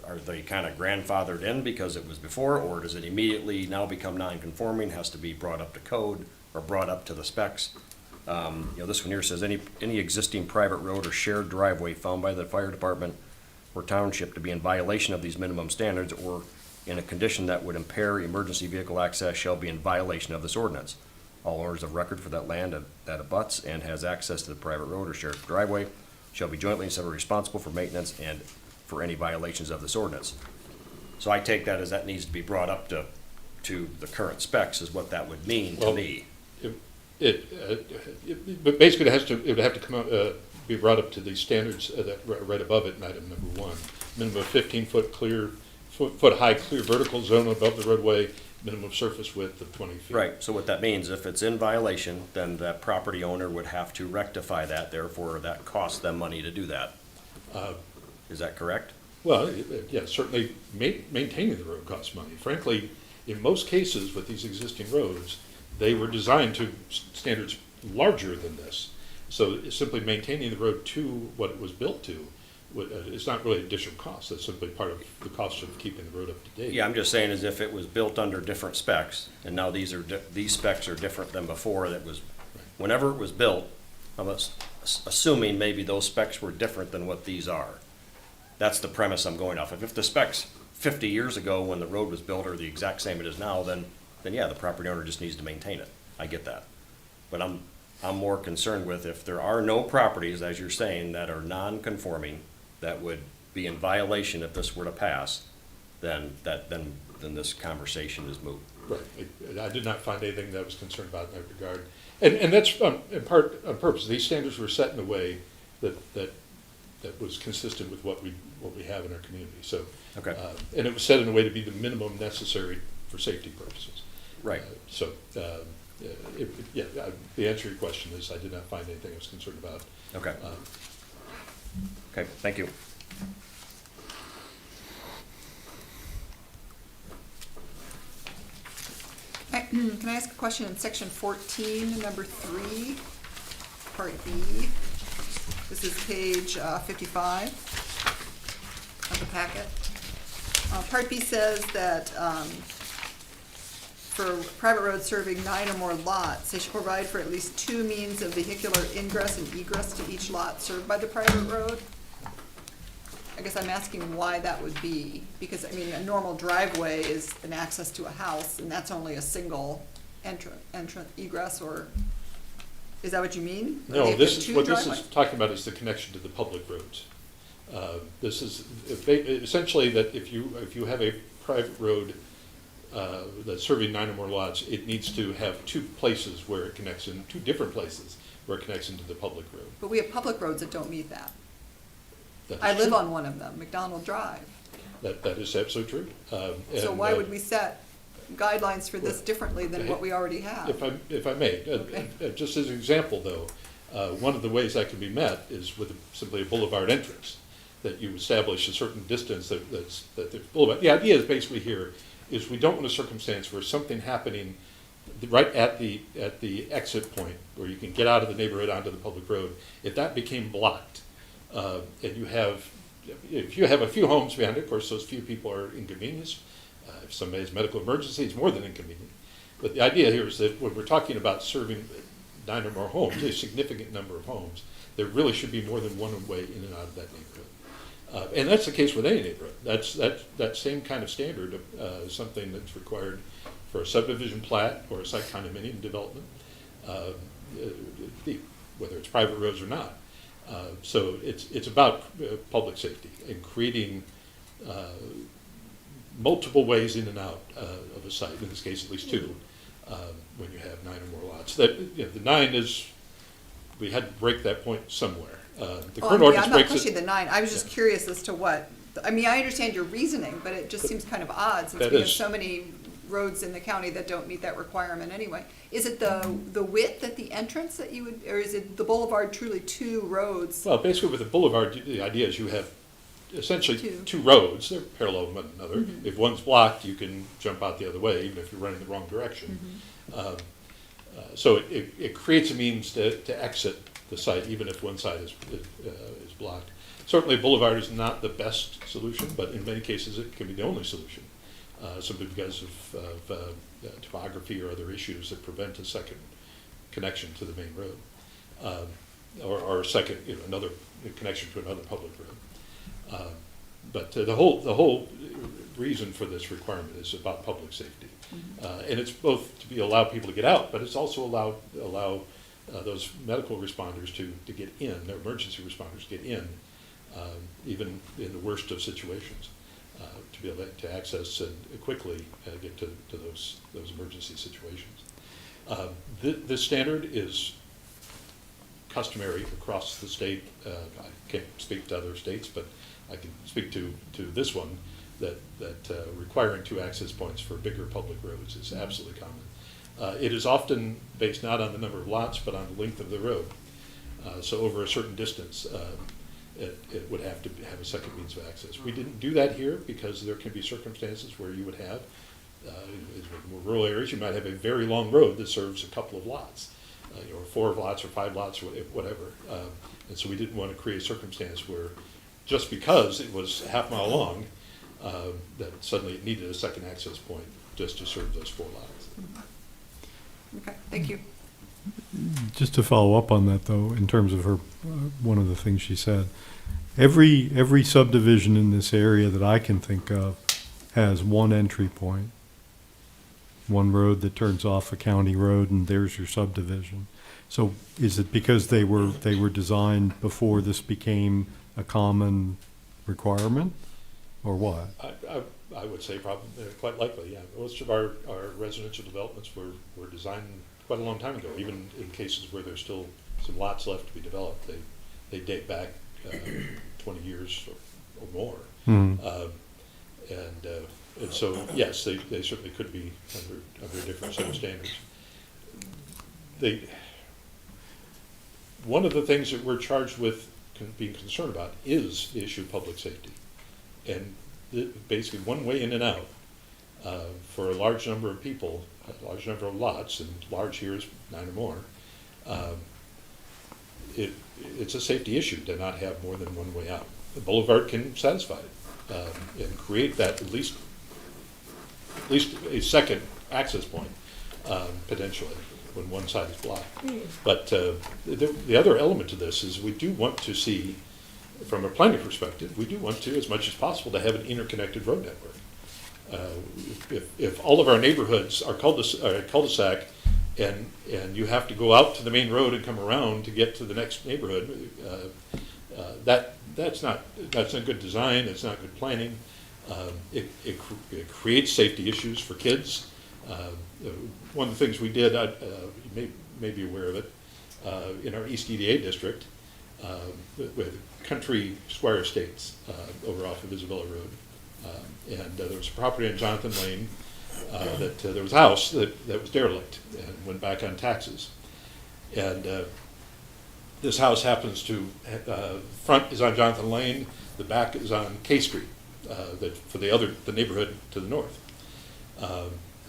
are they kind of grandfathered in because it was before, or does it immediately now become non-conforming, has to be brought up to code or brought up to the specs? This one here says, any existing private road or shared driveway found by the fire department or township to be in violation of these minimum standards or in a condition that would impair emergency vehicle access shall be in violation of this ordinance. All owners of record for that land that abuts and has access to the private road or shared driveway shall be jointly and severally responsible for maintenance and for any violations of this ordinance. So I take that as that needs to be brought up to the current specs is what that would mean to me. But basically, it would have to come out, be brought up to the standards that right above it in item number 1. Minimum of 15-foot clear, foot high clear vertical zone above the roadway, minimum surface width of 20 feet. Right, so what that means, if it's in violation, then that property owner would have to rectify that, therefore that costs them money to do that. Is that correct? Well, yeah, certainly maintaining the road costs money. Frankly, in most cases with these existing roads, they were designed to standards larger than this. So simply maintaining the road to what it was built to, it's not really additional cost. That's simply part of the cost of keeping the road up to date. Yeah, I'm just saying as if it was built under different specs, and now these specs are different than before, that was, whenever it was built, I'm assuming maybe those specs were different than what these are. That's the premise I'm going off of. If the specs 50 years ago when the road was built are the exact same it is now, then yeah, the property owner just needs to maintain it. I get that. But I'm more concerned with if there are no properties, as you're saying, that are non-conforming, that would be in violation if this were to pass, then this conversation is moot. Right. I did not find anything that I was concerned about in that regard. And that's in part on purpose. These standards were set in a way that was consistent with what we have in our community. So, Okay. And it was set in a way to be the minimum necessary for safety purposes. Right. The answer to your question is I did not find anything I was concerned about. Okay. Okay, thank you. Can I ask a question in section 14, number 3, part B? This is page 55 of the packet. Part B says that for private roads serving 9 or more lots, they should provide for at least 2 means of vehicular ingress and egress to each lot served by the private road. I guess I'm asking why that would be, because, I mean, a normal driveway is an access to a house, and that's only a single entrant egress, or, is that what you mean? Or they No, have this two is, what this driveways? is talking about is the connection to the public roads. This is essentially that if you have a private road that's serving 9 or more lots, it needs to have 2 places where it connects in, 2 different places where it connects into the public road. But we have public roads that don't meet that. That is I live true. on one of them, McDonald Drive. That is absolutely true. So And, why would we set guidelines for this well, differently than what we already have? If I may, Okay. just as an example though, one of the ways that can be met is with simply a boulevard entrance. that you establish a certain distance that there's boulevard. The idea is basically here is we don't want a circumstance where something happening right at the exit point where you can get out of the neighborhood onto the public road. If that became blocked, and if you have a few homes behind it, of course, those few people are inconvenienced. If somebody has medical emergency, it's more than inconvenient. But the idea here is that when we're talking about serving 9 or more homes, a significant number of homes, there really should be more than one way in and out of that neighborhood. And that's the case with any neighborhood. That same kind of standard is something that's required for a subdivision plat or a site condominium development, whether it's private roads or not. So it's about public safety and creating multiple ways in and out of a site, in this case at least 2, when you have 9 or more lots. That, the 9 is, we had to break that point somewhere. The current ordinance I'm not breaks pushing it. the 9, I was just curious as to what, I mean, I understand your reasoning, but it just seems kind of odd since That we have is- so many roads in the county that don't meet that requirement anyway. Is it the width at the entrance that you would, or is it the boulevard truly 2 roads? Well, basically with the boulevard, the idea is you have essentially Two. 2 roads. They're parallel with one another. Mm-hmm. If one's blocked, you can jump out the other way, even if you're running the wrong direction. Mm-hmm. So it creates a means to exit the site, even if one side is blocked. Certainly, boulevard is not the best solution, but in many cases, it can be the only solution. Simply because of topography or other issues that prevent a second connection to the main road, or a second, another connection to another public road. But the whole reason for this requirement is about public safety, and it's both to allow people to get out, but it's also allow those medical responders to get in, their emergency responders to get in, even in the worst of situations. To be able to access and quickly get to those emergency situations. This standard is customary across the state. I can't speak to other states, but I can speak to this one, that requiring 2 access points for bigger public roads is absolutely common. It is often based not on the number of lots, but on the length of the road. So over a certain distance, it would have to have a second means of access. We didn't do that here because there can be circumstances where you would have, in more rural areas, you might have a very long road that serves a couple of lots, or 4 lots or 5 lots, or whatever. And so we didn't want to create a circumstance where, just because it was a half-mile long, that suddenly it needed a second access point just to serve those 4 lots. Okay, thank you. Just to follow up on that, though, in terms of her, one of the things she said, every subdivision in this area that I can think of has one entry point, one road that turns off a county road, and there's your subdivision. So is it because they were designed before this became a common requirement, or what? I would say probably, quite likely, yeah. Most of our residential developments were designed quite a long time ago, even in cases where there's still some lots left to be developed. They date back 20 years or more. Mhm. And so, yes, they certainly could be under a different set of standards. One of the things that we're charged with being concerned about is the issue of public safety. And basically one way in and out for a large number of people, a large number of lots, and large here is 9 or more, it's a safety issue to not have more than one way out. The boulevard can satisfy it and create that at least a second access point potentially when one side is blocked. But the other element to this is we do want to see, from a planning perspective, we do want to, as much as possible, to have an interconnected road network. If all of our neighborhoods are cul-de-sac and you have to go out to the main road and come around to get to the next neighborhood, that's not good design, it's not good planning. It creates safety issues for kids. One of the things we did, you may be aware of it, in our East EDA district, with Country Squire Estates over off of Isabella Road. And there was a property on Jonathan Lane that there was a house that was derelict and went back on taxes. And This house happens to, front is on Jonathan Lane, the back is on K Street, for the neighborhood to the north.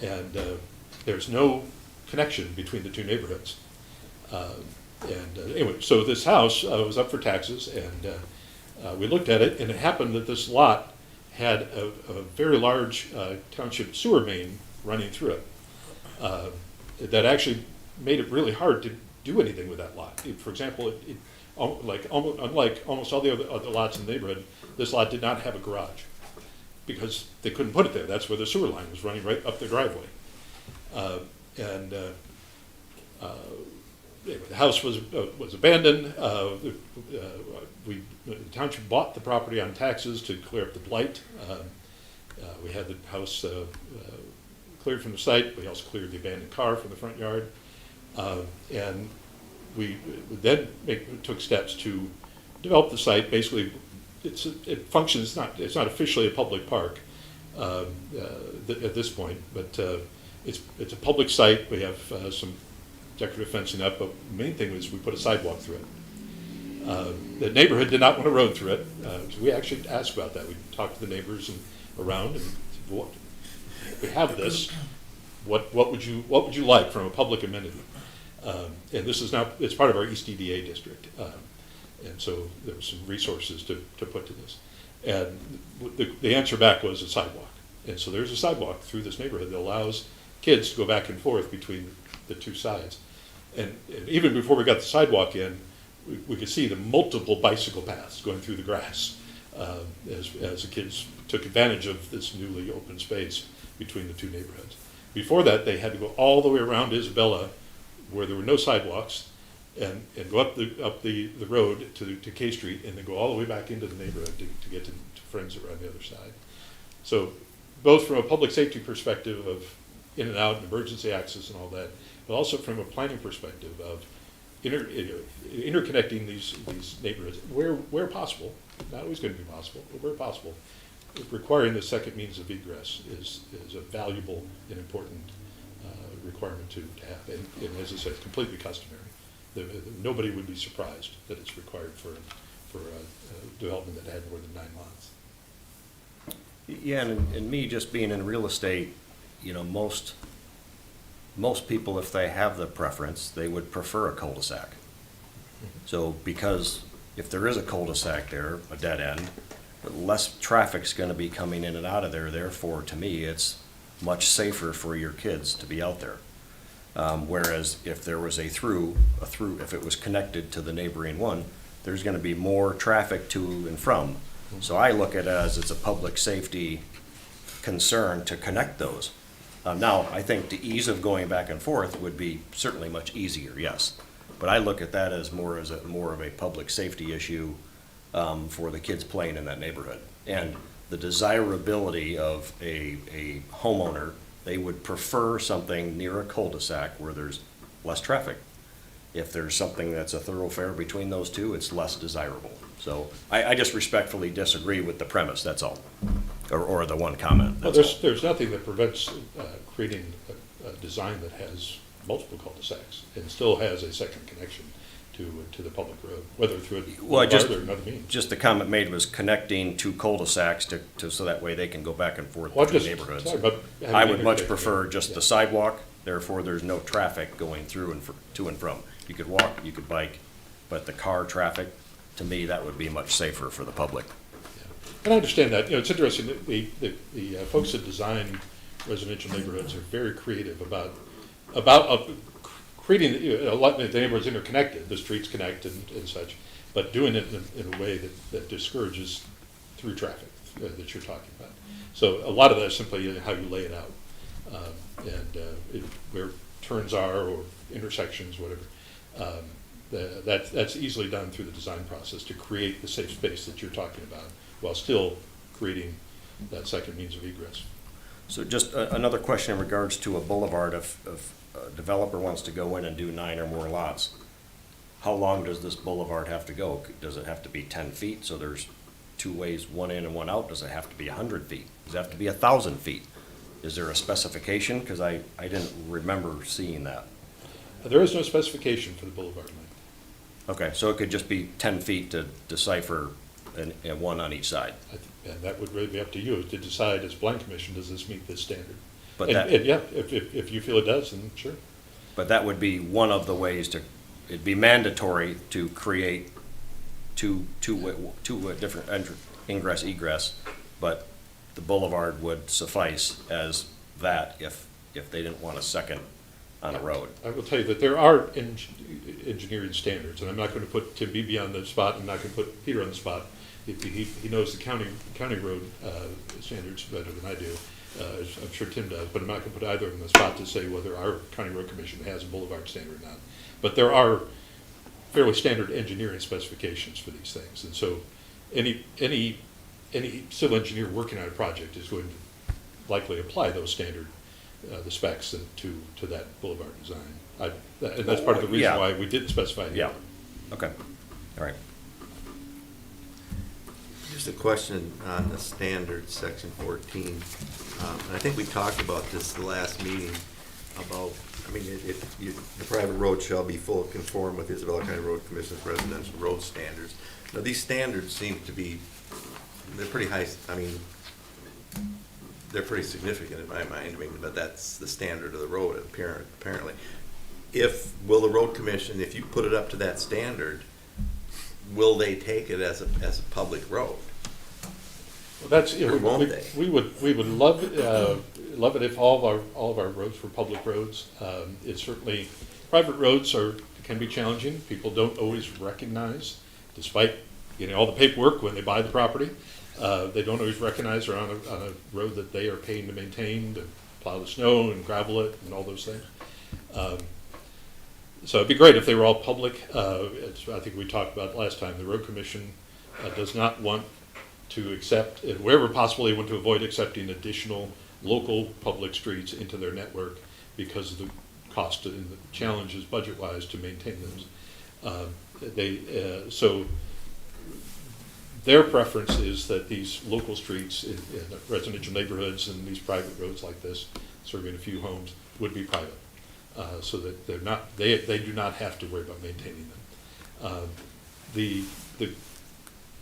And there's no connection between the two neighborhoods. Anyway, so this house was up for taxes, and we looked at it, and it happened that this lot had a very large township sewer main running through it. That actually made it really hard to do anything with that lot. For example, unlike almost all the other lots in the neighborhood, this lot did not have a garage because they couldn't put it there. That's where the sewer line was running right up the driveway. The house was abandoned. The township bought the property on taxes to clear up the blight. We had the house cleared from the site. We also cleared the abandoned car from the front yard. And we then took steps to develop the site. Basically, it functions, it's not officially a public park at this point, but it's a public site. We have some decorative fencing up, but the main thing was we put a sidewalk through it. The neighborhood did not want a road through it, so we actually asked about that. We talked to the neighbors and around, and said, well, if we have this, what would you like from a public amenity? And this is now, it's part of our East EDA district, and so there were some resources to put to this. And the answer back was a sidewalk. And so there's a sidewalk through this neighborhood that allows kids to go back and forth between the two sides. And even before we got the sidewalk in, we could see the multiple bicycle paths going through the grass as the kids took advantage of this newly open space between the two neighborhoods. Before that, they had to go all the way around Isabella, where there were no sidewalks, and go up the road to K Street, and then go all the way back into the neighborhood to get to friends that were on the other side. So both from a public safety perspective of in and out and emergency access and all that, but also from a planning perspective of interconnecting these neighborhoods where possible, not always going to be possible, but where possible, requiring the second means of egress is a valuable and important requirement to have. And as I said, completely customary. Nobody would be surprised that it's required for a development that had more than 9 lots. Yeah, and me just being in real estate, you know, most people, if they have the preference, they would prefer a cul-de-sac. So because if there is a cul-de-sac there, a dead end, less traffic's gonna be coming in and out of there, therefore, to me, it's much safer for your kids to be out there. Whereas if there was a through, if it was connected to the neighboring one, there's gonna be more traffic to and from. So I look at it as it's a public safety concern to connect those. Now, I think the ease of going back and forth would be certainly much easier, yes. But I look at that as more of a public safety issue for the kids playing in that neighborhood. And the desirability of a homeowner, they would prefer something near a cul-de-sac where there's less traffic. If there's something that's a thoroughfare between those two, it's less desirable. So I just respectfully disagree with the premise, that's all. Or the one comment, Well, that's all. there's nothing that prevents creating a design that has multiple cul-de-sacs and still has a second connection to the public road, whether through a boulevard or another means. Just the comment made was connecting two cul-de-sacs to so that way they can go back and forth Well, I'm between just neighborhoods. talking about having I would much interconnect, prefer yeah. just Yeah. the sidewalk, therefore there's no traffic going through and to and from. You could walk, you could bike, but the car traffic, to me, that would be much safer for the public. And I understand that. You know, it's interesting that the folks that design residential neighborhoods are very creative about creating, a lot of the neighborhoods interconnected, the streets connect and such, but doing it in a way that discourages through traffic that you're talking about. So a lot of that is simply how you lay it out, where turns are or intersections, whatever. That's easily done through the design process to create the safe space that you're talking about, while still creating that second means of egress. So just another question in regards to a boulevard. If a developer wants to go in and do 9 or more lots, how long does this boulevard have to go? Does it have to be 10 feet, so there's 2 ways, one in and one out? Does it have to be 100 feet? Does it have to be 1,000 feet? Is there a specification? Because I didn't remember seeing that. There is no specification for the boulevard length. Okay, so it could just be 10 feet to decipher and one on each side. And that would really be up to you to decide as plan commission, does this meet this standard? But And, that, and yeah, if you feel it does, then sure. but that would be one of the ways to, it'd be mandatory to create two different ingress egress, but the boulevard would suffice as that if they didn't want a second on a road. I will tell you that there are engineering standards, and I'm not going to put Tim Beebe on the spot, I'm not going to put Peter on the spot. He knows the county road standards better than I do, as I'm sure Tim does, but I'm not going to put either of them on the spot to say whether our county road commission has a boulevard standard or not. But there are fairly standard engineering specifications for these things, and so any civil engineer working on a project is going to likely apply those standard the specs to that boulevard design. And that's part of the reason Yeah. why we didn't specify it. Yeah, okay, all right. Just a question on the standards, section 14. And I think we talked about this the last meeting about, I mean, the private road shall be full conform with Isabella County Road Commission's residential road standards. Now, these standards seem to be, they're pretty high, I mean, they're pretty significant in my mind, I mean, but that's the standard of the road apparently. Will the road commission, if you put it up to that standard, will they take it as a public road? Well, that's, Or won't they? we would love it if all of our roads were public roads. It's certainly, private roads can be challenging. People don't always recognize, despite getting all the paperwork when they buy the property, they don't always recognize they're on a road that they are paying to maintain, to plow the snow and gravel it and all those things. So it'd be great if they were all public. I think we talked about it last time. The road commission does not want to accept, wherever possible, they want to avoid accepting additional local public streets into their network because of the cost and the challenges budget-wise to maintain those. So their preference is that these local streets in residential neighborhoods and these private roads like this, serving a few homes, would be private. So that they do not have to worry about maintaining them.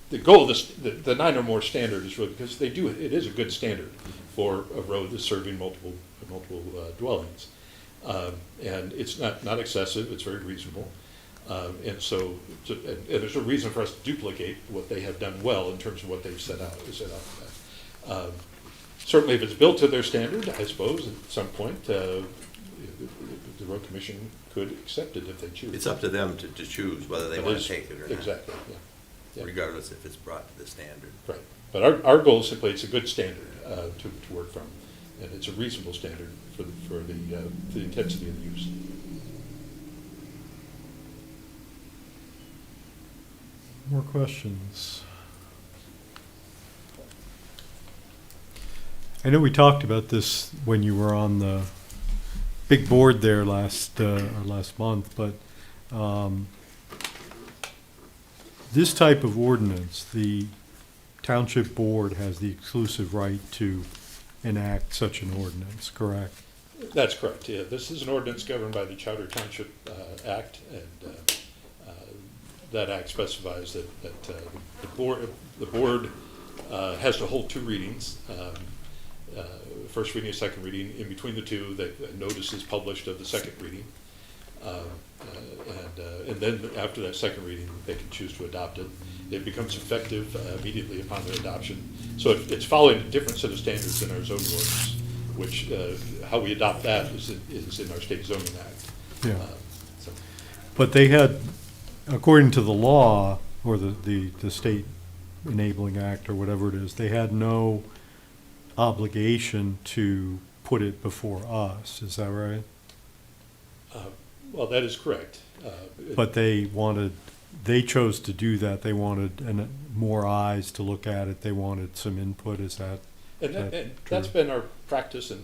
The goal of this, the 9 or more standard is really because it is a good standard for a road that's serving multiple dwellings. And it's not excessive, it's very reasonable. And so, and there's a reason for us to duplicate what they have done well in terms of what they've set out. Certainly if it's built to their standard, I suppose, at some point, the road commission could accept it if they choose. It's up to them to choose whether they want to take it or not. Exactly, yeah. Regardless if it's brought to the standard. Right, but our goal is simply, it's a good standard to work from, and it's a reasonable standard for the intensity of the use. More questions? I know we talked about this when you were on the big board there last month, but this type of ordinance, the township board has the exclusive right to enact such an ordinance, correct? That's correct, yeah. This is an ordinance governed by the Charter Township Act, and that act specifies that the board has to hold 2 readings. First reading and second reading. In between the two, the notice is published of the second reading. And then after that second reading, they can choose to adopt it. It becomes effective immediately upon their adoption. So it's following a different set of standards in our zoning ordinance, which how we adopt that is in our state zoning act. Yeah. So. But they had, according to the law, or the state enabling act, or whatever it is, they had no obligation to put it before us, is that right? Well, that is correct. But they chose to do that, they wanted more eyes to look at it, they wanted some input, is that? And that's been our practice and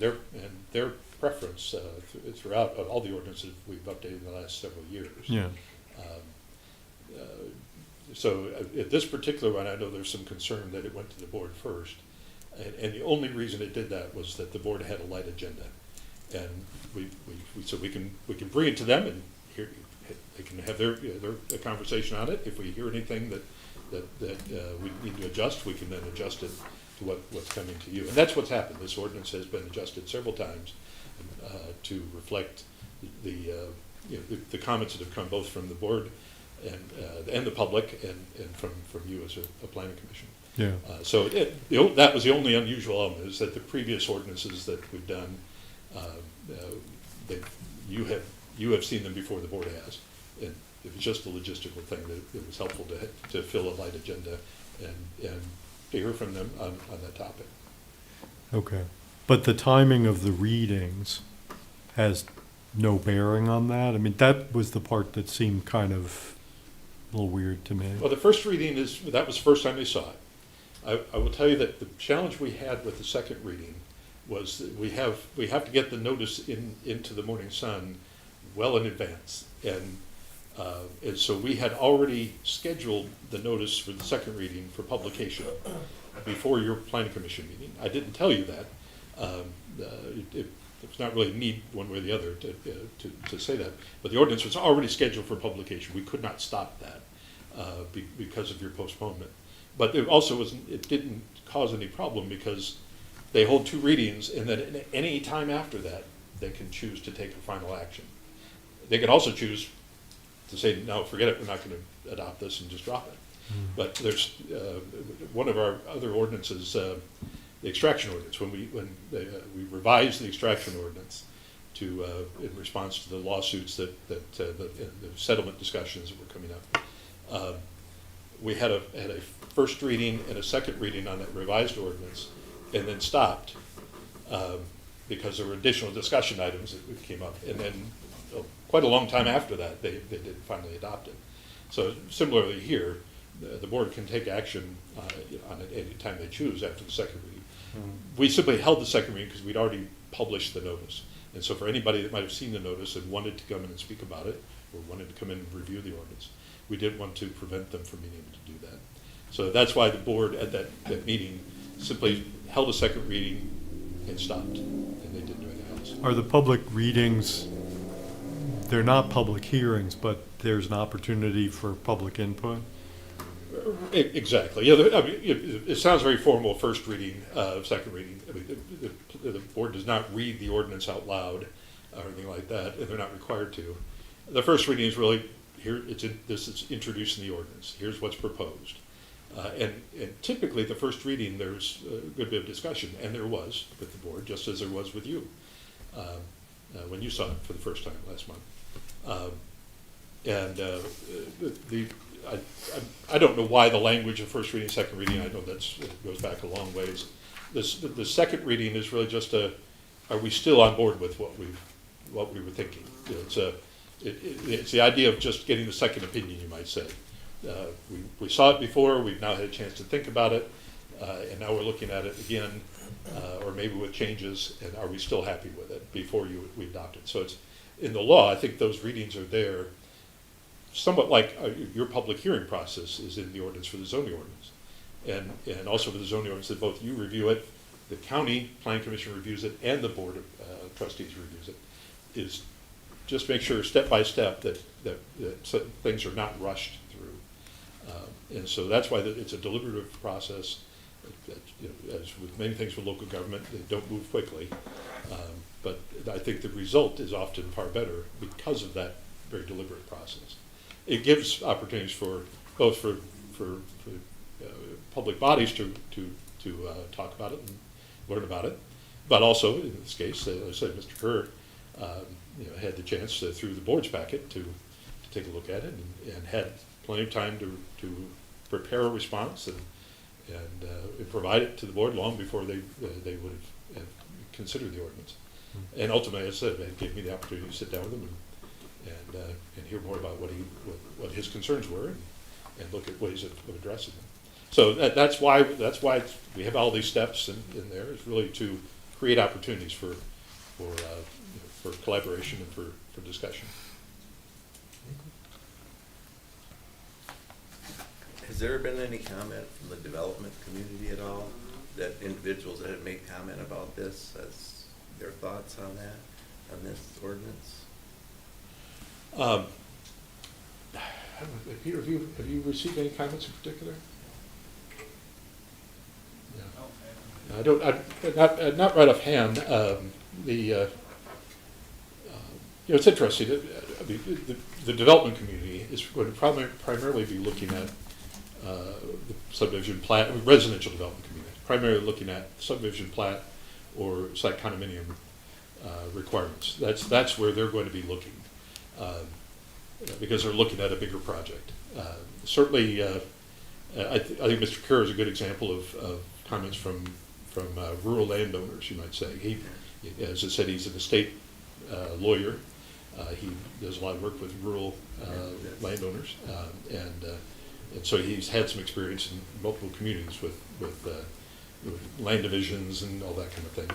their preference throughout all the ordinances we've updated in the last several years. Yeah. So at this particular one, I know there's some concern that it went to the board first. And the only reason it did that was that the board had a light agenda. And we said we can bring it to them and packet. They can have their conversation on it. If we hear anything that we need to adjust, we can then adjust it to what's coming to you. And that's what's happened. This ordinance has been adjusted several times to reflect the comments that have come both from the board and the public and from you as a planning commission. Yeah. So that was the only unusual element, is that the previous ordinances that we've done, you have seen them before the board has. And it was just a logistical thing that it was helpful to fill a light agenda and to hear from them on that topic. Okay. But the timing of the readings has no bearing on that? I mean, that was the part that seemed kind of a little weird to me. Well, the first reading that was the first time they saw it. I will tell you that the challenge we had with the second reading was that we have to get the notice into the Morning Sun well in advance. And so we had already scheduled the notice for the second reading for publication before your planning commission meeting. I didn't tell you that. It's not really a need one way or the other to say that, but the ordinance was already scheduled for publication. We could not stop that because of your postponement. But it also it didn't cause any problem because they hold two readings, and then at any time after that, they can choose to take a final action. They can also choose to say, no, forget it, we're not going to adopt this and just drop it. But there's one of our other ordinances, the extraction ordinance, when we revised the extraction ordinance to in response to the lawsuits the settlement discussions that were coming up. We had a first reading and a second reading on that revised ordinance, and then stopped because there were additional discussion items that came up, and then quite a long time after that they did finally adopt it. So similarly here, the board can take action on it any time they choose after the second reading. We simply held the second reading because we'd already published the notice. And so for anybody that might have seen the notice and wanted to come in and speak about it, or wanted to come in and review the ordinance, we didn't want to prevent them from being able to do that. So that's why the board at that meeting simply held a second reading and stopped, and they didn't do anything else. Are the public readings, they're not public hearings, but there's an opportunity for public input? Exactly. Yeah, I mean, it sounds very formal, first reading, second reading. I mean, the board does not read the ordinance out loud or anything like that, and they're not required to. The first reading is really, this is introducing the ordinance. Here's what's proposed. And typically, the first reading, there's a good bit of discussion, and there was with the board, just as there was with you when you saw it for the first time last month. I don't know why the language of first reading, second reading, I know it goes back a long ways. The second reading is really just are we still on board with what we were thinking? You know, it's the idea of just getting the second opinion, you might say. We saw it before, we've now had a chance to think about it, and now we're looking at it again, or maybe with changes, and are we still happy with it before we adopt it? So it's, in the law, I think those readings are there, somewhat like your public hearing process is in the ordinance for the zoning ordinance. And also for the zoning ordinance, that both you review it, the county planning commission reviews it, and the board of trustees reviews it, is just make sure step by step that things are not rushed through. And so that's why it's a deliberative process. You know, as with many things with local government, they don't move quickly. But I think the result is often far better because of that very deliberate process. It gives opportunities for both for public bodies to talk about it and learn about it, but also in this case, as I said, Mr. Kerr had the chance through the board's packet to take a look at it and had plenty of time to prepare a response and provide it to the board long before they would have considered the ordinance. And ultimately, as I said, it gave me the opportunity to sit down with him and hear more about what his concerns were and look at ways of addressing them. So that's why we have all these steps in there, is really to create opportunities for collaboration and for discussion. Has there been any comment from the development community at all, that individuals that have made comment about this, as their thoughts on that, on this ordinance? Peter, have you received any comments in particular? Yeah. I don't, not right offhand, it's interesting, I mean, the development community is going to primarily be looking at the subdivision plat, residential development community, primarily looking at subdivision plat or site condominium requirements. That's where they're going to be looking, because they're looking at a bigger project. Certainly, I think Mr. Kerr is a good example of comments from rural landowners, you might say. He, as I said, he's an estate lawyer. He does a lot of work with rural landowners, and so he's had some experience in multiple communities with land divisions and all that kind of thing.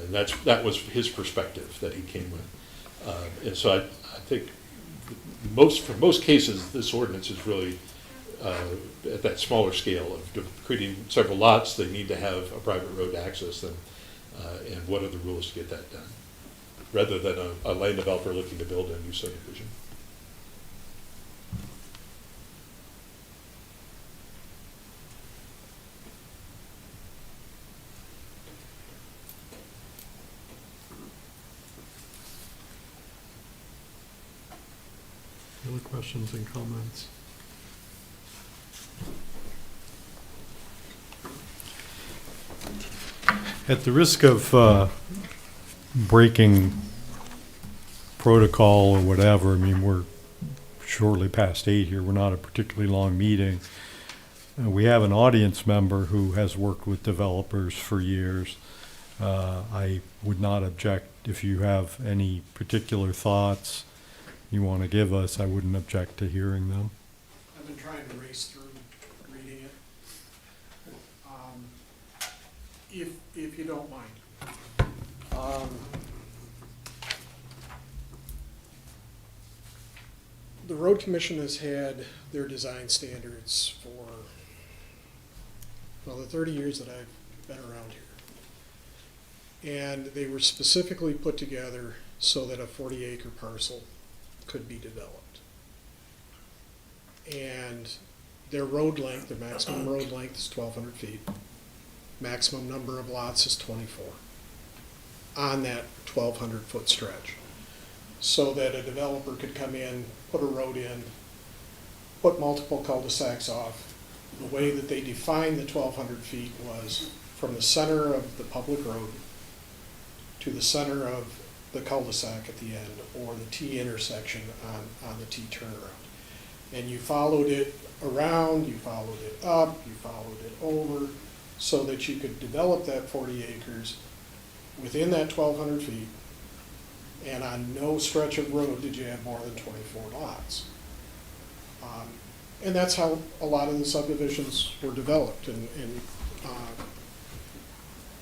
And that was his perspective that he came with. And so I think for most cases, this ordinance is really at that smaller scale of creating several lots. They need to have a private road to access them, and what are the rules to get that done, rather than a land developer looking to build a new subdivision. Other questions and comments? At the risk of breaking protocol or whatever, I mean, we're shortly past 8 here. We're not a particularly long meeting. We have an audience member who has worked with developers for years. I would not object if you have any particular thoughts you want to give us. I wouldn't object to hearing them. I've been trying to race through reading it. If you don't mind. The road commission has had their design standards for, well, the 30 years that I've been around here. And they were specifically put together so that a 40-acre parcel could be developed. And their road length, their maximum road length is 1,200 feet. Maximum number of lots is 24 on that 1,200-foot stretch. So that a developer could come in, put a road in, put multiple cul-de-sacs off. The way that they defined the 1,200 feet was from the center of the public road to the center of the cul-de-sac at the end, or the T intersection on the T turnaround. And you followed it around, you followed it up, you followed it over, so that you could develop that 40 acres within that 1,200 feet, and on no stretch of road did you have more than 24 lots. And that's how a lot of the subdivisions were developed, and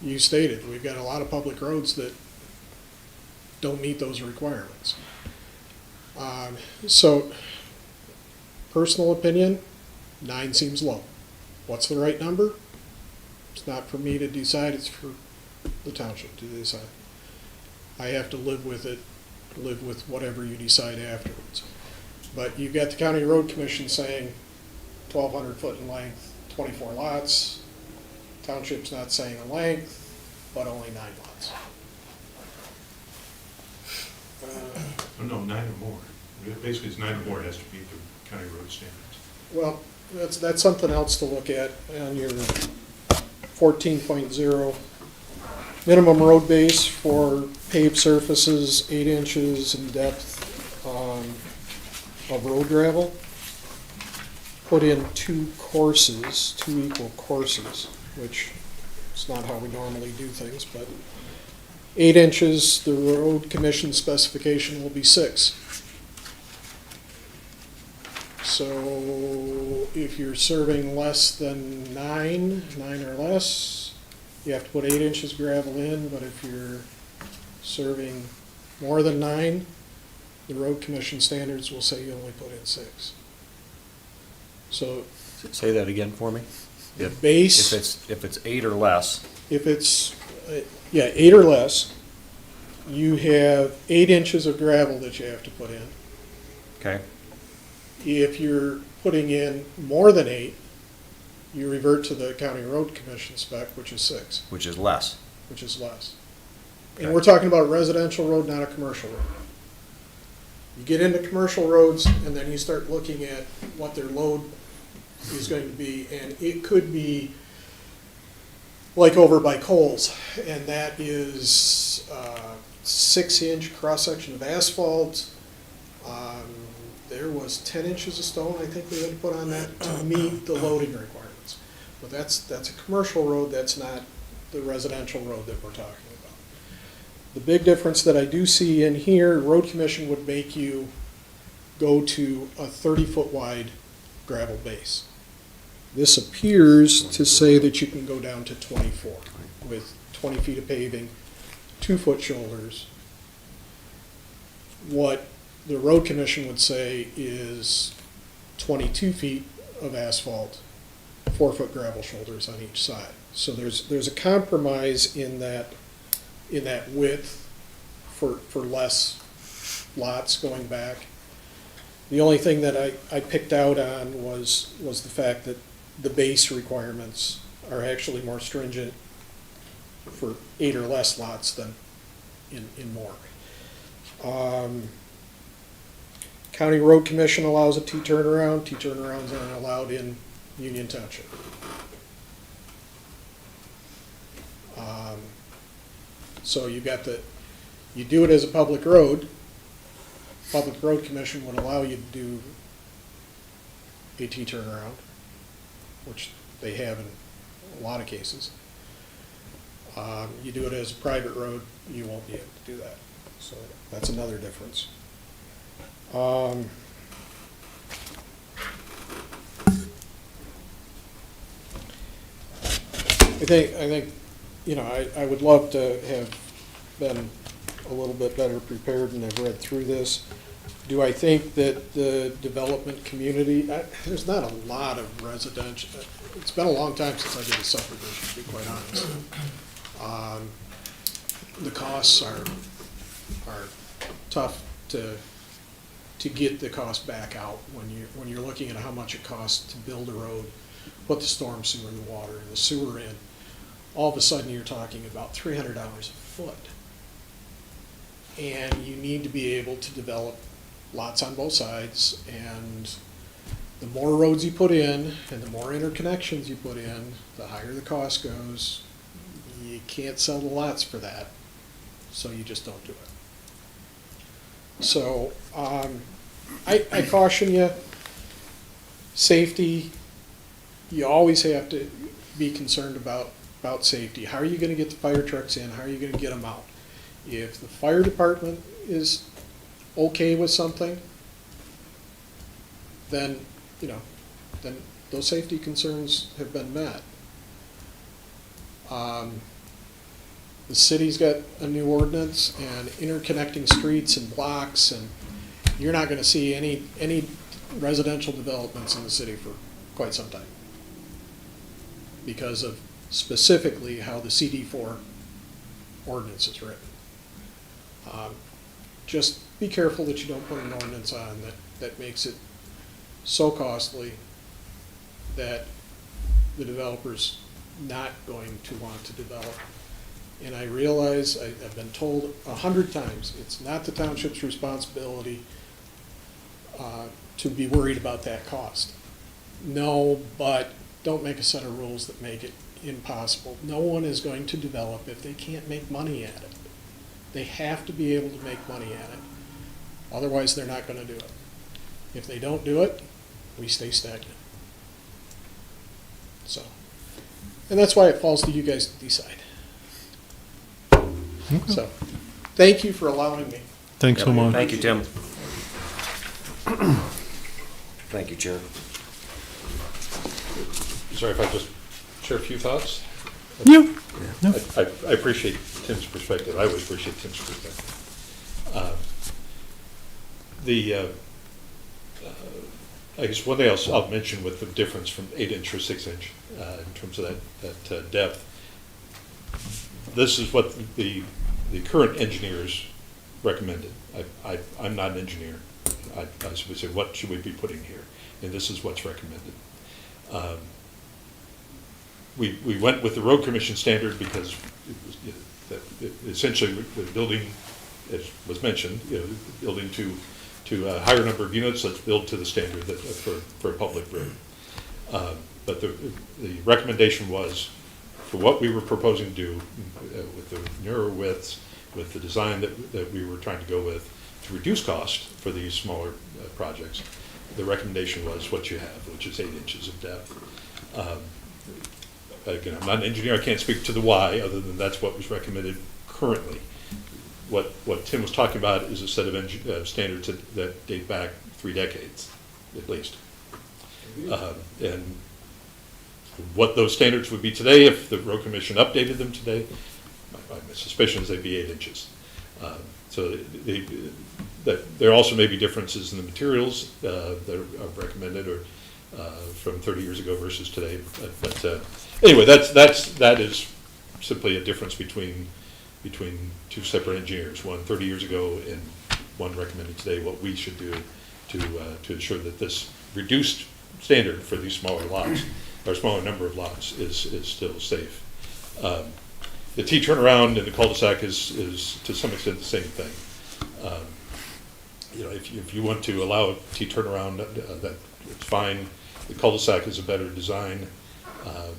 you stated, we've got a lot of public roads that don't meet those requirements. So, personal opinion, 9 seems low. What's the right number? It's not for me to decide, it's for the township to decide. I have to live with it, live with whatever you decide afterwards. But you've got the county road commission saying 1,200 foot in length, 24 lots. Township's not saying a length, but only 9 lots. No, 9 or more. Basically, it's 9 or more, it has to meet the county road standards. Well, that's something else to look at on your 14.0. Minimum road base for paved surfaces, 8 inches in depth of road gravel. Put in 2 courses, 2 equal courses, which is not how we normally do things, but 8 inches, the road commission specification will be 6. So if you're serving less than 9 or less, you have to put 8 inches gravel in, but if you're serving more than 9, the road commission standards will say you only put in 6. So Say that again for me. the base, If it's 8 or less, if it's, 8 or less, you have 8 inches of gravel that you have to put in. okay? If you're putting in more than 8, you revert to the county road commission spec, which is 6, Which is less. which is less. Okay. And we're talking about a residential road, not a commercial road. You get into commercial roads, and then you start looking at what their load is going to be, and it could be like over by Coles, and that is 6-inch cross-section of asphalt. There was 10 inches of stone, I think we had to put on that to meet the loading requirements. But that's a commercial road, that's not the residential road that we're talking about. The big difference that I do see in here, road commission would make you go to a 30-foot wide gravel base. This appears to say that you can go down to 24 with 20 feet of paving, 2-foot shoulders. What the road commission would say is 22 feet of asphalt, 4-foot gravel shoulders on each side. So there's a compromise in that width for less lots going back. The only thing that I picked out on was the fact that the base requirements are actually more stringent for 8 or less lots than in more. County Road Commission allows a T-turnaround. T-turnarounds aren't allowed in Union Township. So you do it as a public road. Public Road Commission would allow you to do a T-turnaround, which they have in a lot of cases. You do it as a private road, you won't be able to do that. So that's another difference. I think, you know, I would love to have been a little bit better prepared and have read through this. Do I think that the development community, there's not a lot of residential, it's been a long time since I did a subdivision, to be quite honest. The costs are tough to get the cost back out when you're looking at how much it costs to build a road, put the storm sewer in the water and the sewer in. All of a sudden, you're talking about $300 a foot. And you need to be able to develop lots on both sides, and the more roads you put in and the more interconnections you put in, the higher the cost goes. You can't sell the lots for that, so you just don't do it. So I caution you, safety, you always have to be concerned about safety. How are you going to get the fire trucks in? How are you going to get them out? If the fire department is okay with something, then, you know, then those safety concerns have been met. The city's got a new ordinance and interconnecting streets and blocks, and you're not going to see any residential developments in the city for quite some time because of specifically how the CD4 ordinance is written. Just be careful that you don't put an ordinance on that makes it so costly that the developer's not going to want to develop. And I realize, I've been told 100 times, it's not the township's responsibility to be worried about that cost. No, but don't make a set of rules that make it impossible. No one is going to develop if they can't make money at it. They have to be able to make money at it. Otherwise, they're not going to do it. If they don't do it, we stay stagnant. So, and that's why it falls to you guys to decide. So, thank you for allowing me. Thanks so much. Thank you, Tim. Thank you, Chair. Sorry if I just share a few thoughts? Yeah. I appreciate Tim's perspective. I always appreciate Tim's perspective. I guess one thing I'll mention with the difference from 8-inch or 6-inch in terms of that depth. This is what the current engineers recommended. I'm not an engineer. I simply said, what should we be putting here? And this is what's recommended. We went with the road commission standard because it was, you know, that essentially the building, as was mentioned, you know, building to a higher number of units, let's build to the standard that, for a public road. But the recommendation was, for what we were proposing to do with the narrower widths, with the design that we were trying to go with, to reduce cost for these smaller projects, the recommendation was what you have, which is 8 inches of depth. Again, I'm not an engineer, I can't speak to the why, other than that's what was recommended currently. What Tim was talking about is a set of standards that date back 3 decades, at least. And what those standards would be today, if the road commission updated them today, my suspicion is they'd be 8 inches. So there also may be differences in the materials that are recommended, or from 30 years ago versus today. But anyway, that is simply a difference between two separate engineers, one 30 years ago and one recommended today, what we should do to ensure that this reduced standard for these smaller lots, or smaller number of lots, is still safe. The T turnaround in the cul-de-sac is to some extent the same thing. You know, if you want to allow a T turnaround, it's fine. The cul-de-sac is a better design.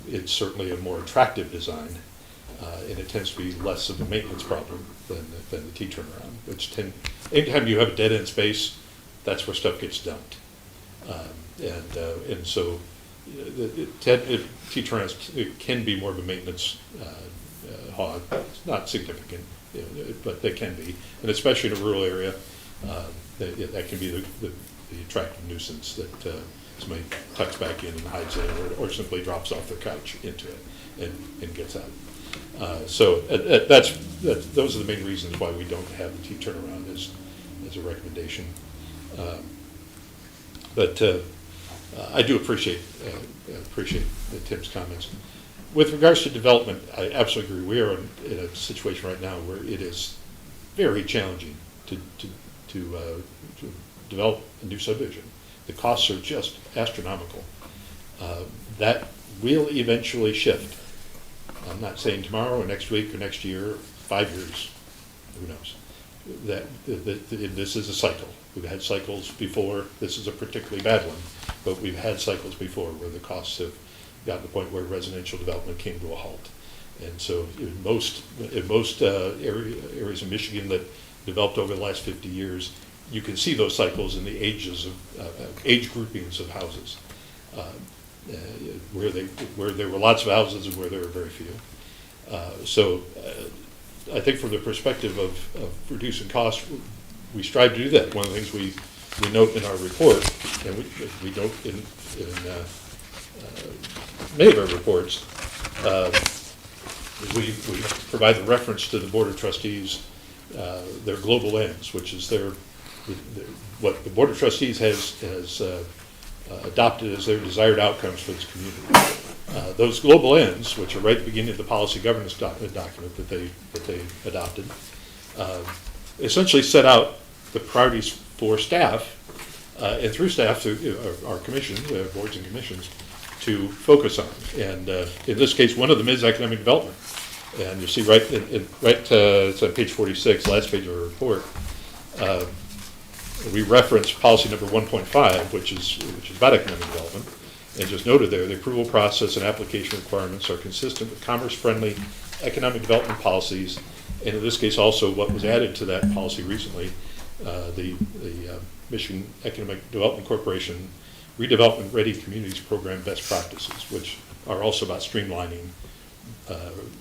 It's certainly a more attractive design, and it tends to be less of a maintenance problem than the T turnaround. Which anytime you have a dead end space, that's where stuff gets dumped, and so T turnarounds, it can be more of a maintenance hog. It's not significant, you know, but they can be, and especially in a rural area, that can be the attractive nuisance that somebody tucks back in and hides in, or simply drops off their couch into it and gets out. So those are the main reasons why we don't have the T turnaround as a recommendation. But I do appreciate Tim's comments. With regards to development, I absolutely agree. We are in a situation right now where it is very challenging to develop a new subdivision. The costs are just astronomical. That will eventually shift. I'm not saying tomorrow or next week or next year, 5 years, who knows. This is a cycle. We've had cycles before. This is a particularly bad one, but we've had cycles before where the costs have gotten to the point where residential development came to a halt. And so in most areas of Michigan that developed over the last 50 years, you can see those cycles in the ages of age groupings of houses, where there were lots of houses and where there were very few. So I think from the perspective of reducing costs, we strive to do that. One of the things we note in our report, and we note in many of our reports, we provide the reference to the Board of Trustees, their global ends, which is what the Board of Trustees has adopted as their desired outcomes for this community. Those global ends, which are right at the beginning of the policy governance document that they adopted, essentially set out the priorities for staff, and through staff, to our commission, boards and commissions, to focus on. And in this case, one of them is economic development. And you see it's on page 46, last page of our report, we reference policy number 1.5, which is about economic development, and just noted there, the approval process and application requirements are consistent with commerce-friendly economic development policies, and in this case also what was added to that policy recently, the Michigan Economic Development Corporation Redevelopment Ready Communities Program best practices, which are also about streamlining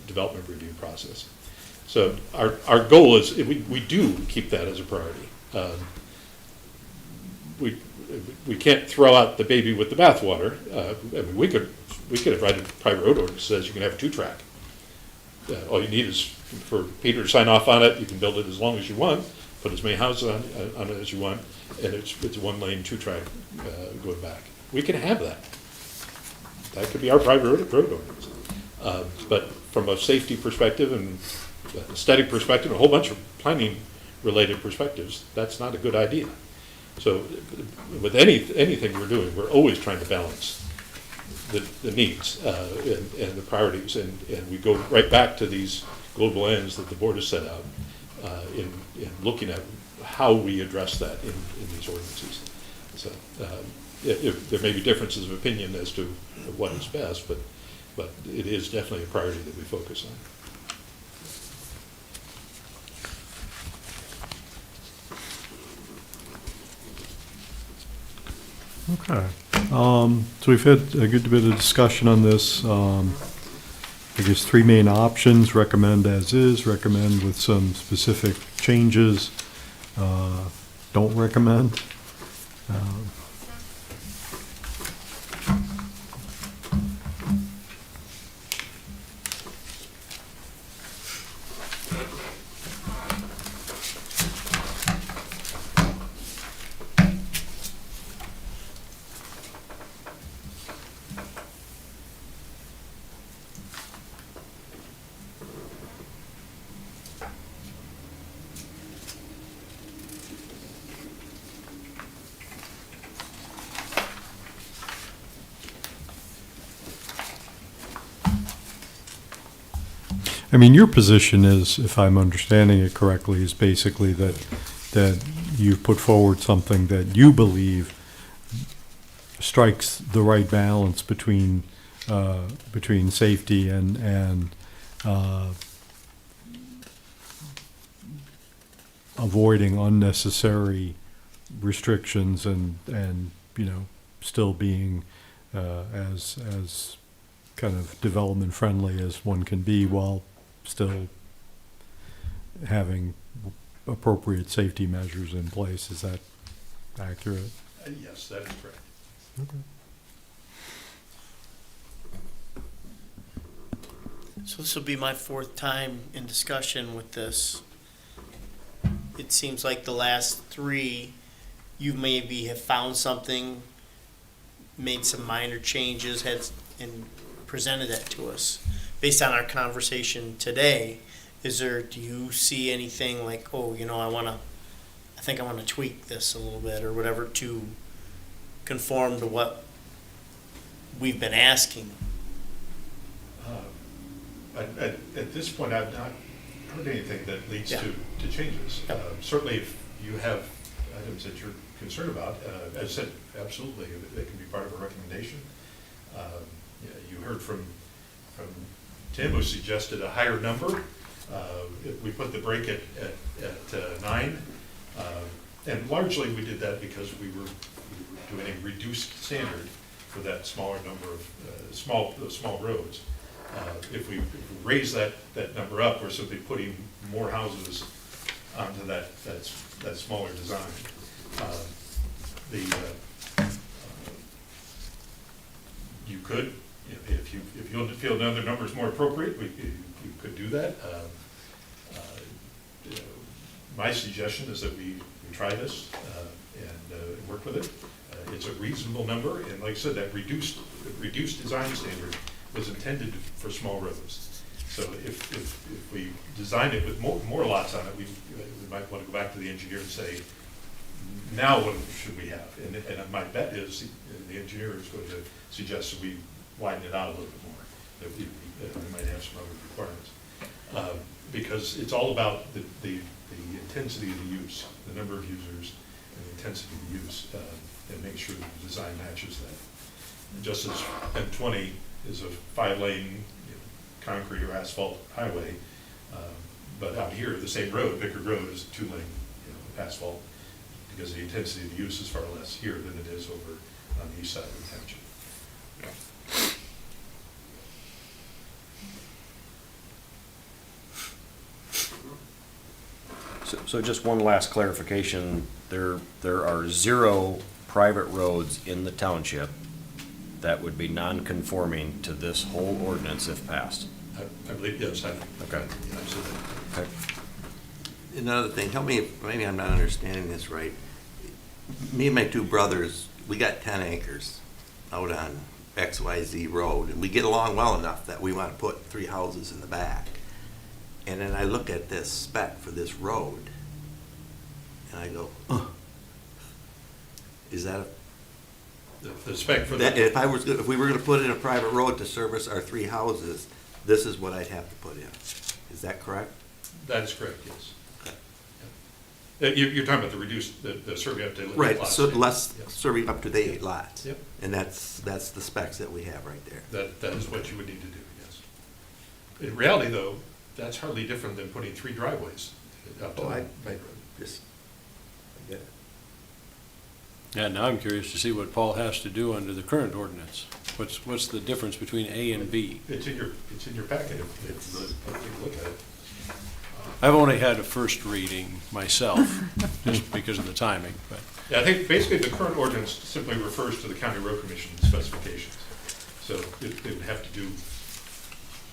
development review process. So our goal is, we do keep that as a priority. We can't throw out the baby with the bathwater. I mean, we could have written a private road ordinance that says you can have a 2-track. All you need is for Peter to sign off on it. You can build it as long as you want, put as many houses on it as you want, and it's a 1-lane 2-track going back. We can have that. That could be our private road ordinance. But from a safety perspective and aesthetic perspective, a whole bunch of planning related perspectives, that's not a good idea. So with anything we're doing, we're always trying to balance the needs and the priorities. And we go right back to these global ends that the board has set out in looking at how we address that in these ordinances. So if there may be differences of opinion as to what is best, but it is definitely a priority that we focus on. Okay. So we've had a good bit of discussion on this. I guess three main options: recommend as is, recommend with some specific changes, don't recommend. I mean, your position is, if I'm understanding it correctly, is basically that you've put forward something that you believe strikes the right balance between safety and avoiding unnecessary restrictions and still being as kind of development friendly as one can be while still having appropriate safety measures in place. Is that accurate? Yes, that is correct. Okay. So this will be my fourth time in discussion with this. It seems like the last three, you maybe have found something, made some minor changes, and presented that to us. Based on our conversation today, do you see anything like, oh, I think I want to tweak this a little bit or whatever to conform to what we've been asking? At this point, I've not heard anything that leads Yeah. to changes. Yep. Certainly, if you have items that you're concerned about, as I said, absolutely, they can be part of a recommendation. You heard from Tim, who suggested a higher number. We put the break at 9, and largely we did that because we were doing a reduced standard for that smaller number of small roads. If we raise that number up, we're simply putting more houses onto that smaller design. You could, if you feel another number is more appropriate, you could do that. My suggestion is that we try this and work with it. It's a reasonable number, and like I said, that reduced design standard was intended for small roads. So if we design it with more lots on it, we might want to go back to the engineer and say, now what should we have? And my bet is the engineer is going to suggest that we widen it out a little bit more, that we might have some other requirements. Because it's all about the intensity of the use, the number of users, and the intensity of the use, and make sure that the design matches that. And just as M20 is a 5-lane concrete or asphalt highway, but out here, the same road, Bickford Road, is a 2-lane asphalt, because the intensity of the use is far less here than it is over on the east side of the township. So just one last clarification, there are 0 private roads in the township that would be non-conforming to this whole ordinance if passed. I believe, yes, Okay. absolutely. Okay. Another thing, help me, maybe I'm not understanding this right. Me and my 2 brothers, we got 10 acres out on XYZ Road, and we get along well enough that we want to put 3 houses in the back. And then I look at this spec for this road, and I go, ugh. Is that, The spec for that, the, if we were gonna put in a private road to service our 3 houses, this is what I'd have to put in. Is that correct? that is correct, yes. You're talking about the reduced, the survey up to 8 Right, lots. so less Yes. serving up to the 8 lots. Yep. And that's the specs that we have right there. That is what you would need to do, yes. In reality, though, that's hardly different than putting 3 driveways up to Oh, the I main road. just, I get it. Yeah, now I'm curious to see what Paul has to do under the current ordinance. What's the difference between A and B? It's in your packet, if you take a look at it. I've only had a first reading myself, just because of the timing, but. Yeah, I think basically the current ordinance simply refers to the county road commission specifications. So it would have to do,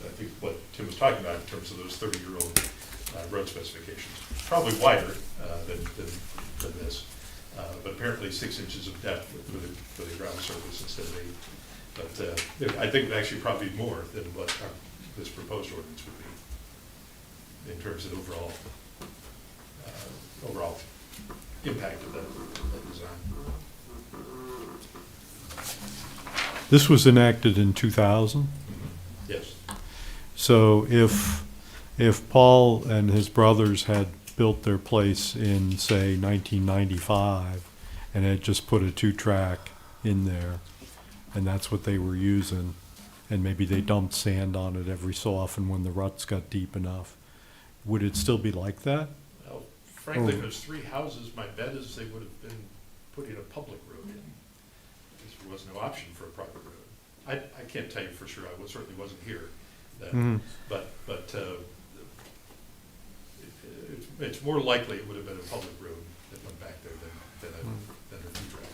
I think, what Tim was talking about in terms of those 30-year-old road specifications. Probably wider than this, but apparently 6 inches of depth for the ground surface instead of 8. But I think actually probably more than what this proposed ordinance would be in terms of overall impact of that design. This was enacted in 2000. Yes. So if Paul and his brothers had built their place in, say, 1995, and had just put a 2-track in there, and that's what they were using, and maybe they dumped sand on it every so often when the ruts got deep enough, would it still be like that? Well, frankly, if there's 3 houses, my bet is they would have been putting a public road in. Because there was no option for a private road. I can't tell you for sure, I certainly wasn't here then, but it's more likely it would have been a public road that went back there than a 2-track.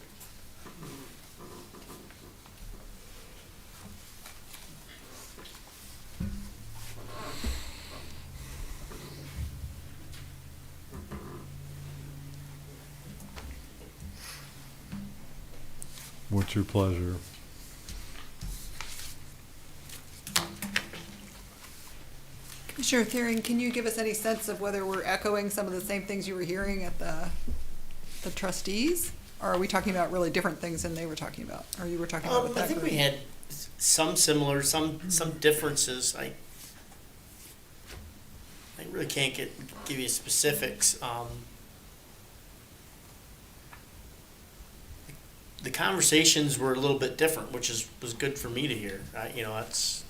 What's your pleasure? Commissioner Thiering, can you give us any sense of whether we're echoing some of the same things you were hearing at the trustees? Or are we talking about really different things than they were talking about, or you were talking about with I that think group? we had some similar, some differences. I really can't give you specifics. The conversations were a little bit different, which was good for me to hear. That's.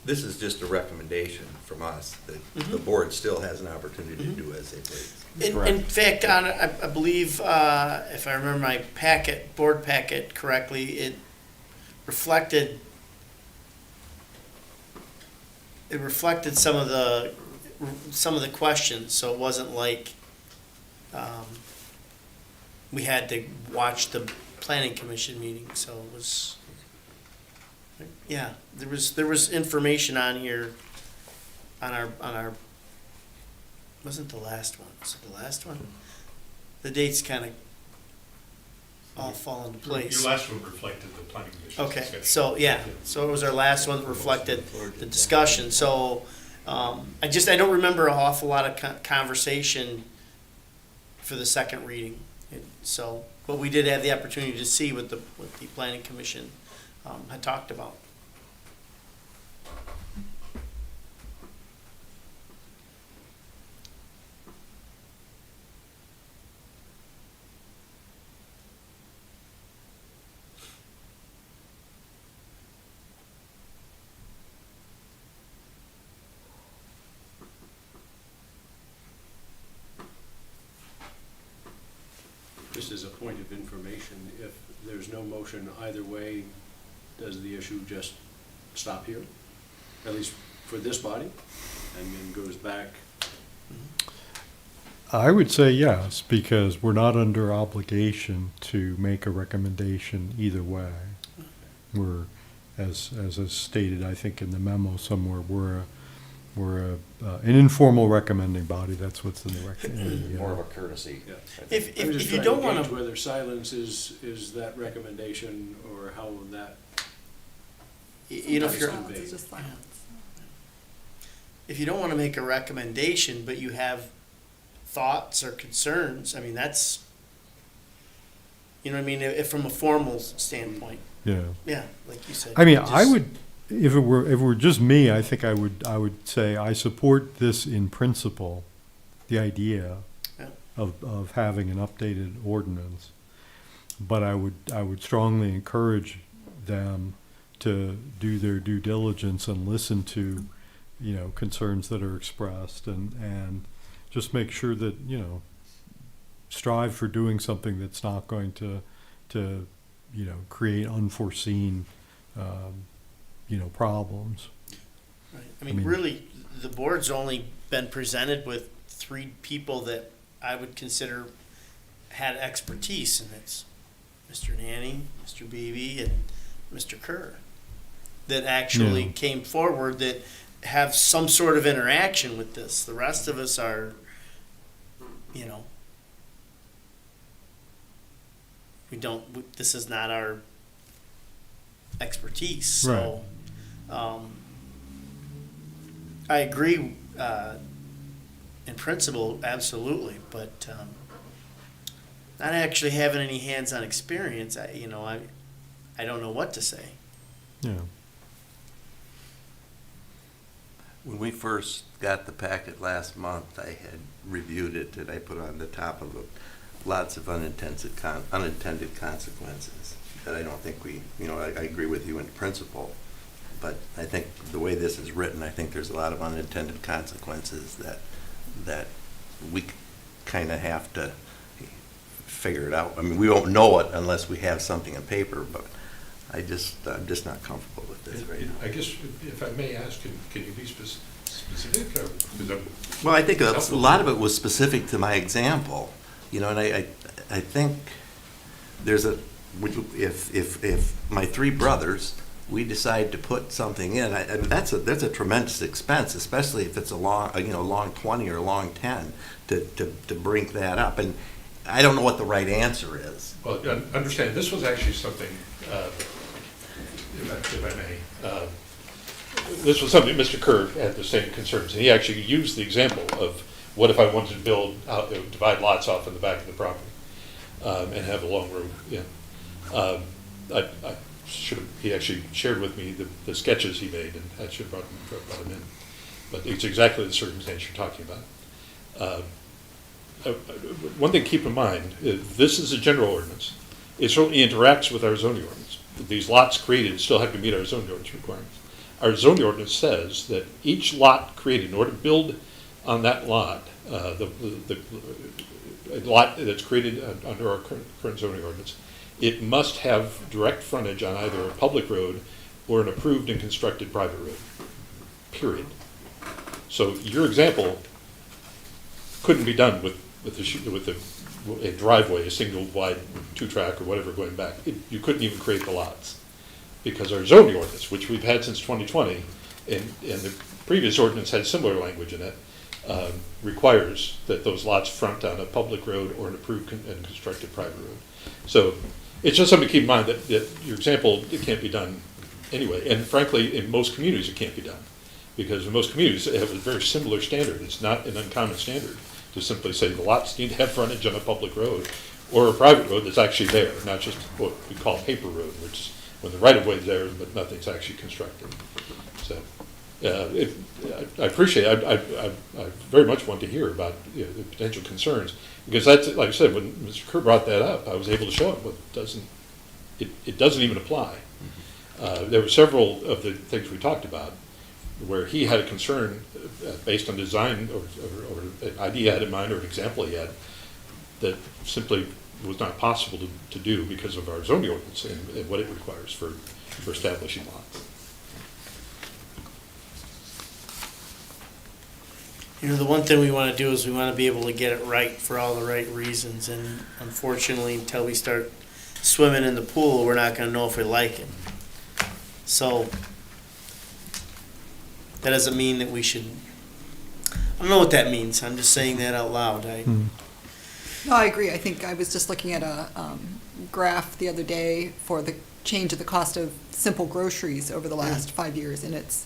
This is just a recommendation from us that the board still has an opportunity to do as they please. In fact, I believe, if I remember my board packet correctly, it reflected some of the questions, so it wasn't like we had to watch the planning commission meeting, so it was, yeah, there was information on here on our wasn't the last one. Was it the last one? The dates kind of all fall into place. Your last one reflected the planning commission. Okay, so, yeah, so it was our last one that reflected the discussion, so, I don't remember an awful lot of conversation for the second reading. So, but we did have the opportunity to see what the planning commission, had talked about. Just as a point of information, if there's no motion either way, does the issue just stop here? At least for this body, and then goes back? I would say yes, because we're not under obligation to make a recommendation either way. We're, as is stated, I think in the memo somewhere, we're an informal recommending body. That's what's in the More of a courtesy. Yeah. If I'm just you trying don't to want gauge to, whether silence is that recommendation, or how that, if you're, Silence is just silence. if you don't want to make a recommendation, but you have thoughts or concerns, I mean, that's, you know what I mean, if from a formal standpoint, Yeah. yeah, like you said. I mean, I just- would, if it were just me, I think I would say I support this in principle, the idea Yeah. of having an updated ordinance. But I would strongly encourage them to do their due diligence and listen to, concerns that are expressed and just make sure that, strive for doing something that's not going to create unforeseen, problems. Right. I I mean, mean- really, the board's only been presented with 3 people that I would consider had expertise, and it's Mr. Nanny, Mr. Beebe, and Mr. Kerr, that actually Yeah. came forward that have some sort of interaction with this. The rest of us are, this is not our expertise, so. I agree, in principle, absolutely, but, not actually having any hands-on experience, I don't know what to say. Yeah. When we first got the packet last month, I had reviewed it, and I put on the top of it lots of unintended consequences that I don't think I agree with you in principle, but I think the way this is written, I think there's a lot of unintended consequences that we kind of have to figure it out. I mean, we won't know it unless we have something in paper, but I'm just not comfortable with this right now. I guess if I may ask, can you be specific? Because Well, I think a lot of it was specific to my example, and I think there's if my 3 brothers, we decide to put something in, I mean, that's a tremendous expense, especially if it's a long 20 or a long 10 to bring that up, and I don't know what the right answer is. Well, understand, this was actually something, if I may, this was something Mr. Kerr had the same concerns, and he actually used the example of what if I wanted to build out, divide lots off in the back of the property, and have a long road in. I should have, he actually shared with me the sketches he made, and I should have brought them in. But it's exactly the circumstance you're talking about. One thing to keep in mind, this is a general ordinance. It certainly interacts with our zoning ordinance. These lots created still have to meet our zoning ordinance requirements. Our zoning ordinance says that each lot created, in order to build on that lot, the lot that's created under our current zoning ordinance, it must have direct frontage on either a public road or an approved and constructed private road, period. So your example couldn't be done with a driveway, a single wide 2-track or whatever going back. You couldn't even create the lots. Because our zoning ordinance, which we've had since 2020, and the previous ordinance had similar language in it, requires that those lots front on a public road or an approved and constructed private road. So it's just something to keep in mind that your example, it can't be done anyway. And frankly, in most communities, it can't be done. Because in most communities, they have a very similar standard. It's not an uncommon standard to simply say the lots need to have frontage on a public road or a private road that's actually there, not just what we call a paper road, which is when the right-of-way is there, but nothing's actually constructed. So, I appreciate it. I very much want to hear about the potential concerns, because that's, like I said, when Mr. Kerr brought that up, I was able to show him, but it doesn't even apply. There were several of the things we talked about where he had a concern based on design or an idea he had in mind or an example he had that simply was not possible to do because of our zoning ordinance and what it requires for establishing lots. The one thing we want to do is we want to be able to get it right for all the right reasons, and unfortunately, until we start swimming in the pool, we're not going to know if we like it. So, that doesn't mean that we should, I don't know what that means, I'm just saying that out loud. No, I agree. I think I was just looking at a graph the other day for the change of the cost of simple groceries over the last 5 years, and it's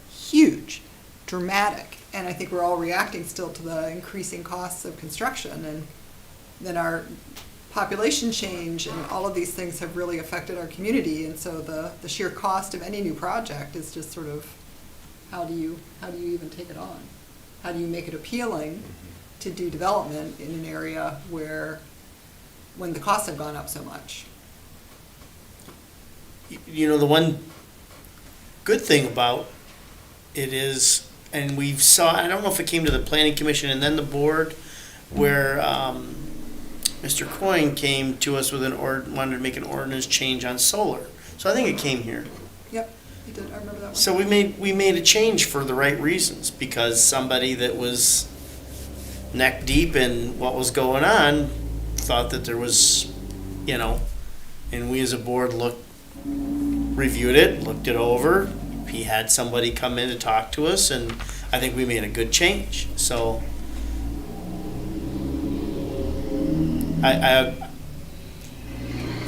huge, dramatic. And I think we're all reacting still to the increasing costs of construction, and then our population change and all of these things have really affected our community, and so the sheer cost of any new project is just sort of, how do you even take it on? How do you make it appealing to do development in an area when the costs have gone up so much? You know, the one good thing about it is, and we've saw, I don't know if it came to the planning commission and then the board, where Mr. Coyne came to us with wanted to make an ordinance change on solar. So I think it came here. Yep, you did, I remember that one. So we made a change for the right reasons, because somebody that was neck deep in what was going on thought that there was, you know, and we as a board reviewed it, looked it over. He had somebody come in and talk to us, and I think we made a good change. So I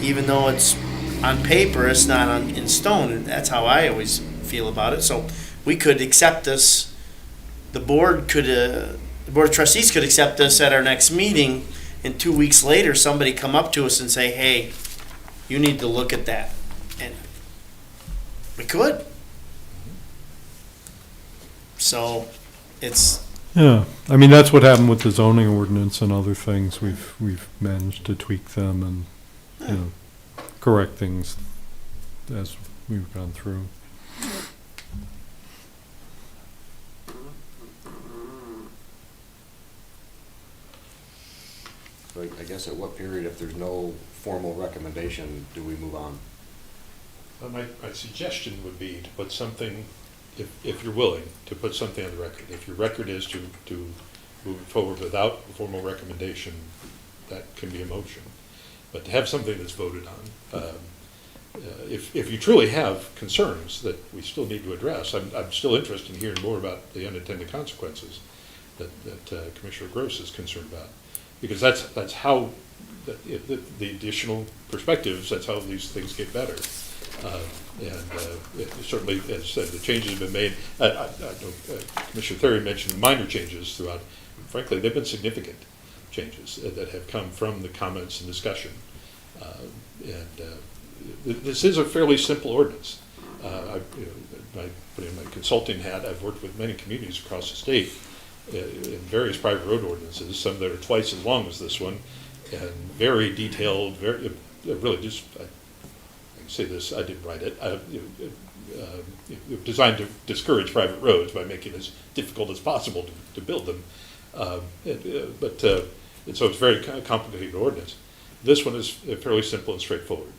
even though it's on paper, it's not in stone, and that's how I always feel about it. So we could accept this. The board of trustees could accept this at our next meeting, and 2 weeks later, somebody come up to us and say, "Hey, you need to look at that," and we could. So it's, Yeah, I mean, that's what happened with the zoning ordinance and other things. We've managed to tweak them and, you know, correct things as we've gone through. So I guess at what period, if there's no formal recommendation, do we move on? My suggestion would be to put something, if you're willing, to put something on the record. If your record is to move forward without a formal recommendation, that can be a motion. But to have something that's voted on, if you truly have concerns that we still need to address, I'm still interested in hearing more about the unintended consequences that Commissioner Gross is concerned about. Because that's how, the additional perspectives, that's how these things get better. Certainly, as I said, the changes have been made. I know Commissioner Terry mentioned minor changes throughout. Frankly, they've been significant changes that have come from the comments and discussion. This is a fairly simple ordinance. I put in my consulting hat. I've worked with many communities across the state in various private road ordinances, some that are twice as long as this one, and very detailed, really just, I can say this, I didn't write it, designed to discourage private roads by making it as difficult as possible to build them. And so it's a very complicated ordinance. This one is fairly simple and straightforward.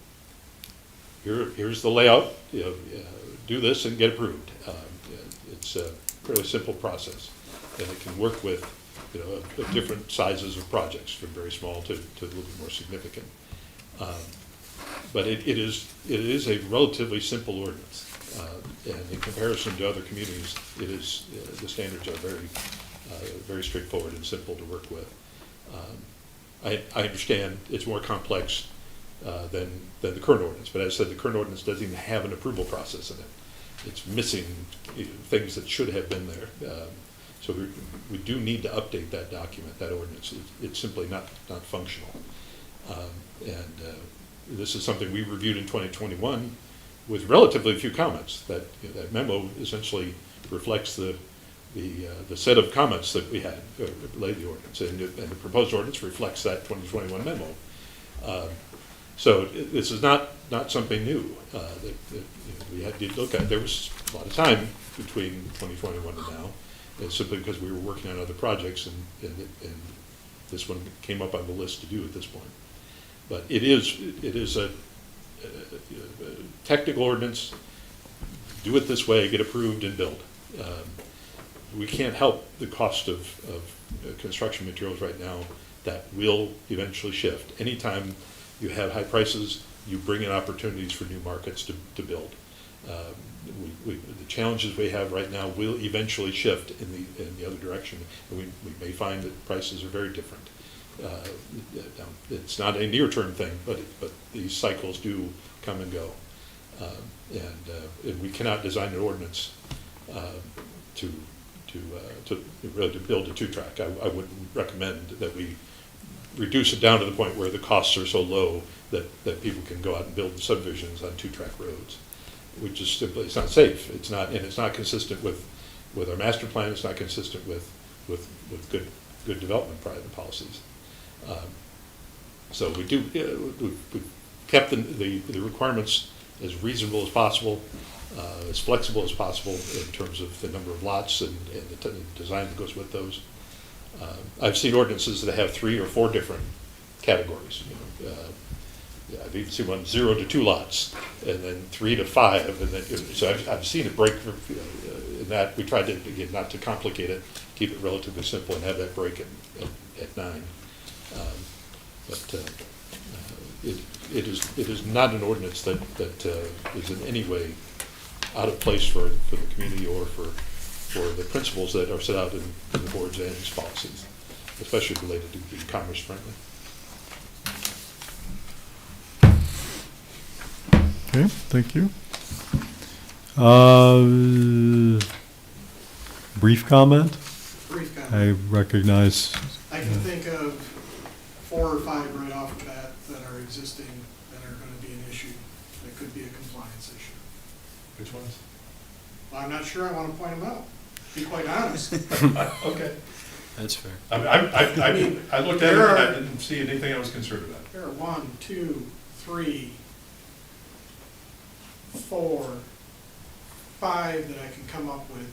Here's the layout, do this and get approved. It's a fairly simple process, and it can work with different sizes of projects, from very small to a little bit more significant. But it is a relatively simple ordinance, and in comparison to other communities, the standards are very straightforward and simple to work with. I understand it's more complex than the current ordinance, but as I said, the current ordinance doesn't even have an approval process in it. It's missing things that should have been there. So we do need to update that document, that ordinance. It's simply not functional. This is something we reviewed in 2021 with relatively few comments. That memo essentially reflects the set of comments that we had related to the ordinance, and the proposed ordinance reflects that 2021 memo. So this is not something new that we had to look at. There was a lot of time between 2021 and now, and simply because we were working on other projects, and this one came up on the list to do at this point. But it is a technical ordinance. Do it this way, get approved and build. We can't help the cost of construction materials right now. That will eventually shift. Anytime you have high prices, you bring in opportunities for new markets to build. The challenges we have right now will eventually shift in the other direction, and we may find that prices are very different. It's not a near-term thing, but these cycles do come and go, and we cannot design an ordinance to really to build a two-track. I would recommend that we reduce it down to the point where the costs are so low that people can go out and build subdivisions on two-track roads, which is simply, it's not safe. It's not, and it's not consistent with our master plan. It's not consistent with good development policies. So we do, we've kept the requirements as reasonable as possible, as flexible as possible in terms of the number of lots and the design that goes with those. I've seen ordinances that have 3 or 4 different categories. I've even seen one 0 to 2 lots, and then 3 to 5, and then so I've seen it break. In that we tried to, again, not to complicate it, keep it relatively simple, and have that break at 9. It is not an ordinance that is in any way out of place for the community or for the principles that are set out in the board's and its policies, especially related to being commerce friendly. Okay, thank you. Brief comment? Brief comment. I recognize, I can think of 4 or 5 right off the bat that are existing that are gonna be an issue, that could be a compliance issue. Which ones? Well, I'm not sure I wanna point them out, to be quite honest. Okay. that's fair. I looked at it and I didn't see anything I was concerned about. There are 1, 2, 3, 4, 5 that I can come up with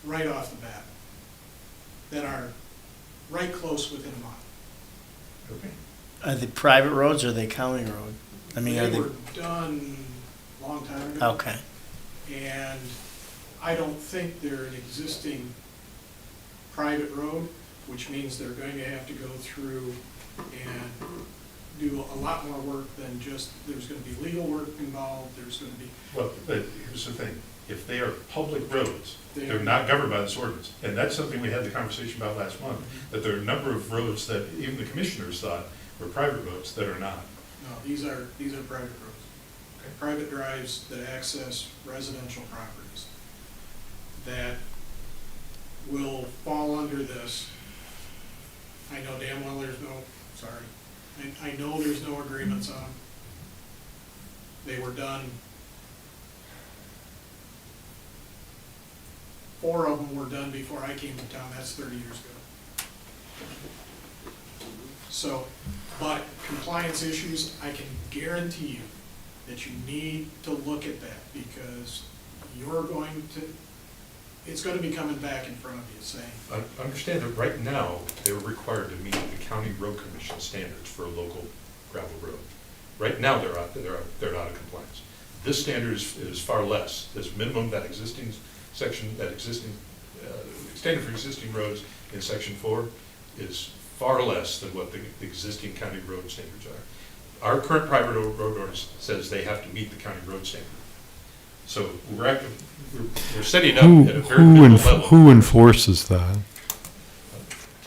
right off the bat that are right close within a mile. Okay. Are they private roads or are they county road? I mean, are They they, were done a long time ago. okay. And I don't think they're an existing private road, which means they're going to have to go through and do a lot more work than just, there's gonna be legal work involved, there's gonna be, Well, but here's the thing, if they are public roads, They they're are. not governed by this ordinance. And that's something we had the conversation about last month, that there are a number of roads that even the commissioners thought were private roads that are not. no, these are private roads. Okay. Private drives that access residential properties that will fall under this. I know damn well there's no, sorry, I know there's no agreements on them. They were done. 4 of them were done before I came to town, that's 30 years ago. So, but compliance issues, I can guarantee you that you need to look at that, because you're going to, it's gonna be coming back in front of you saying, Understand that right now, they're required to meet the county road commission standards for a local gravel road. Right now, they're out of compliance. This standard is far less. This minimum, that existing section, that existing, standard for existing roads in section 4 is far less than what the existing county road standards are. Our current private road ordinance says they have to meet the county road standard. So we're setting up at a very minimal level. Who enforces that?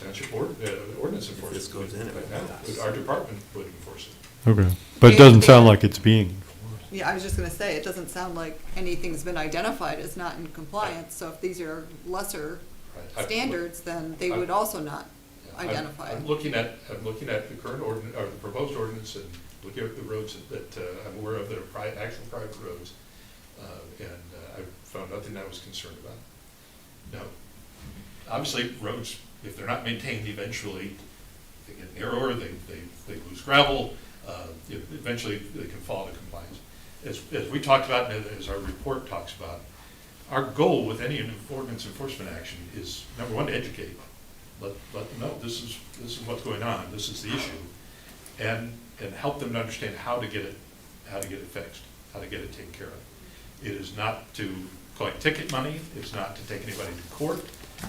Township ordinance enforcement. This goes in it. Right now, our department would enforce it. Okay, but it doesn't sound like it's being enforced. Yeah, I was just gonna say, it doesn't sound like anything's been identified as not in compliance, so if these are lesser Right. standards, then they would also not I'm- identify. I'm looking at the current ordinance, or the proposed ordinance, and looking at the roads that I'm aware of that are actual private roads, and I found nothing I was concerned about. Now, obviously, roads, if they're not maintained, eventually they get narrower, they lose gravel, eventually they can fall into compliance. As we talked about, and as our report talks about, our goal with any ordinance enforcement action is, number one, to educate. Let them know this is what's going on, this is the issue, and help them to understand how to get it fixed, how to get it taken care of. It is not to collect ticket money, it's not to take anybody to court,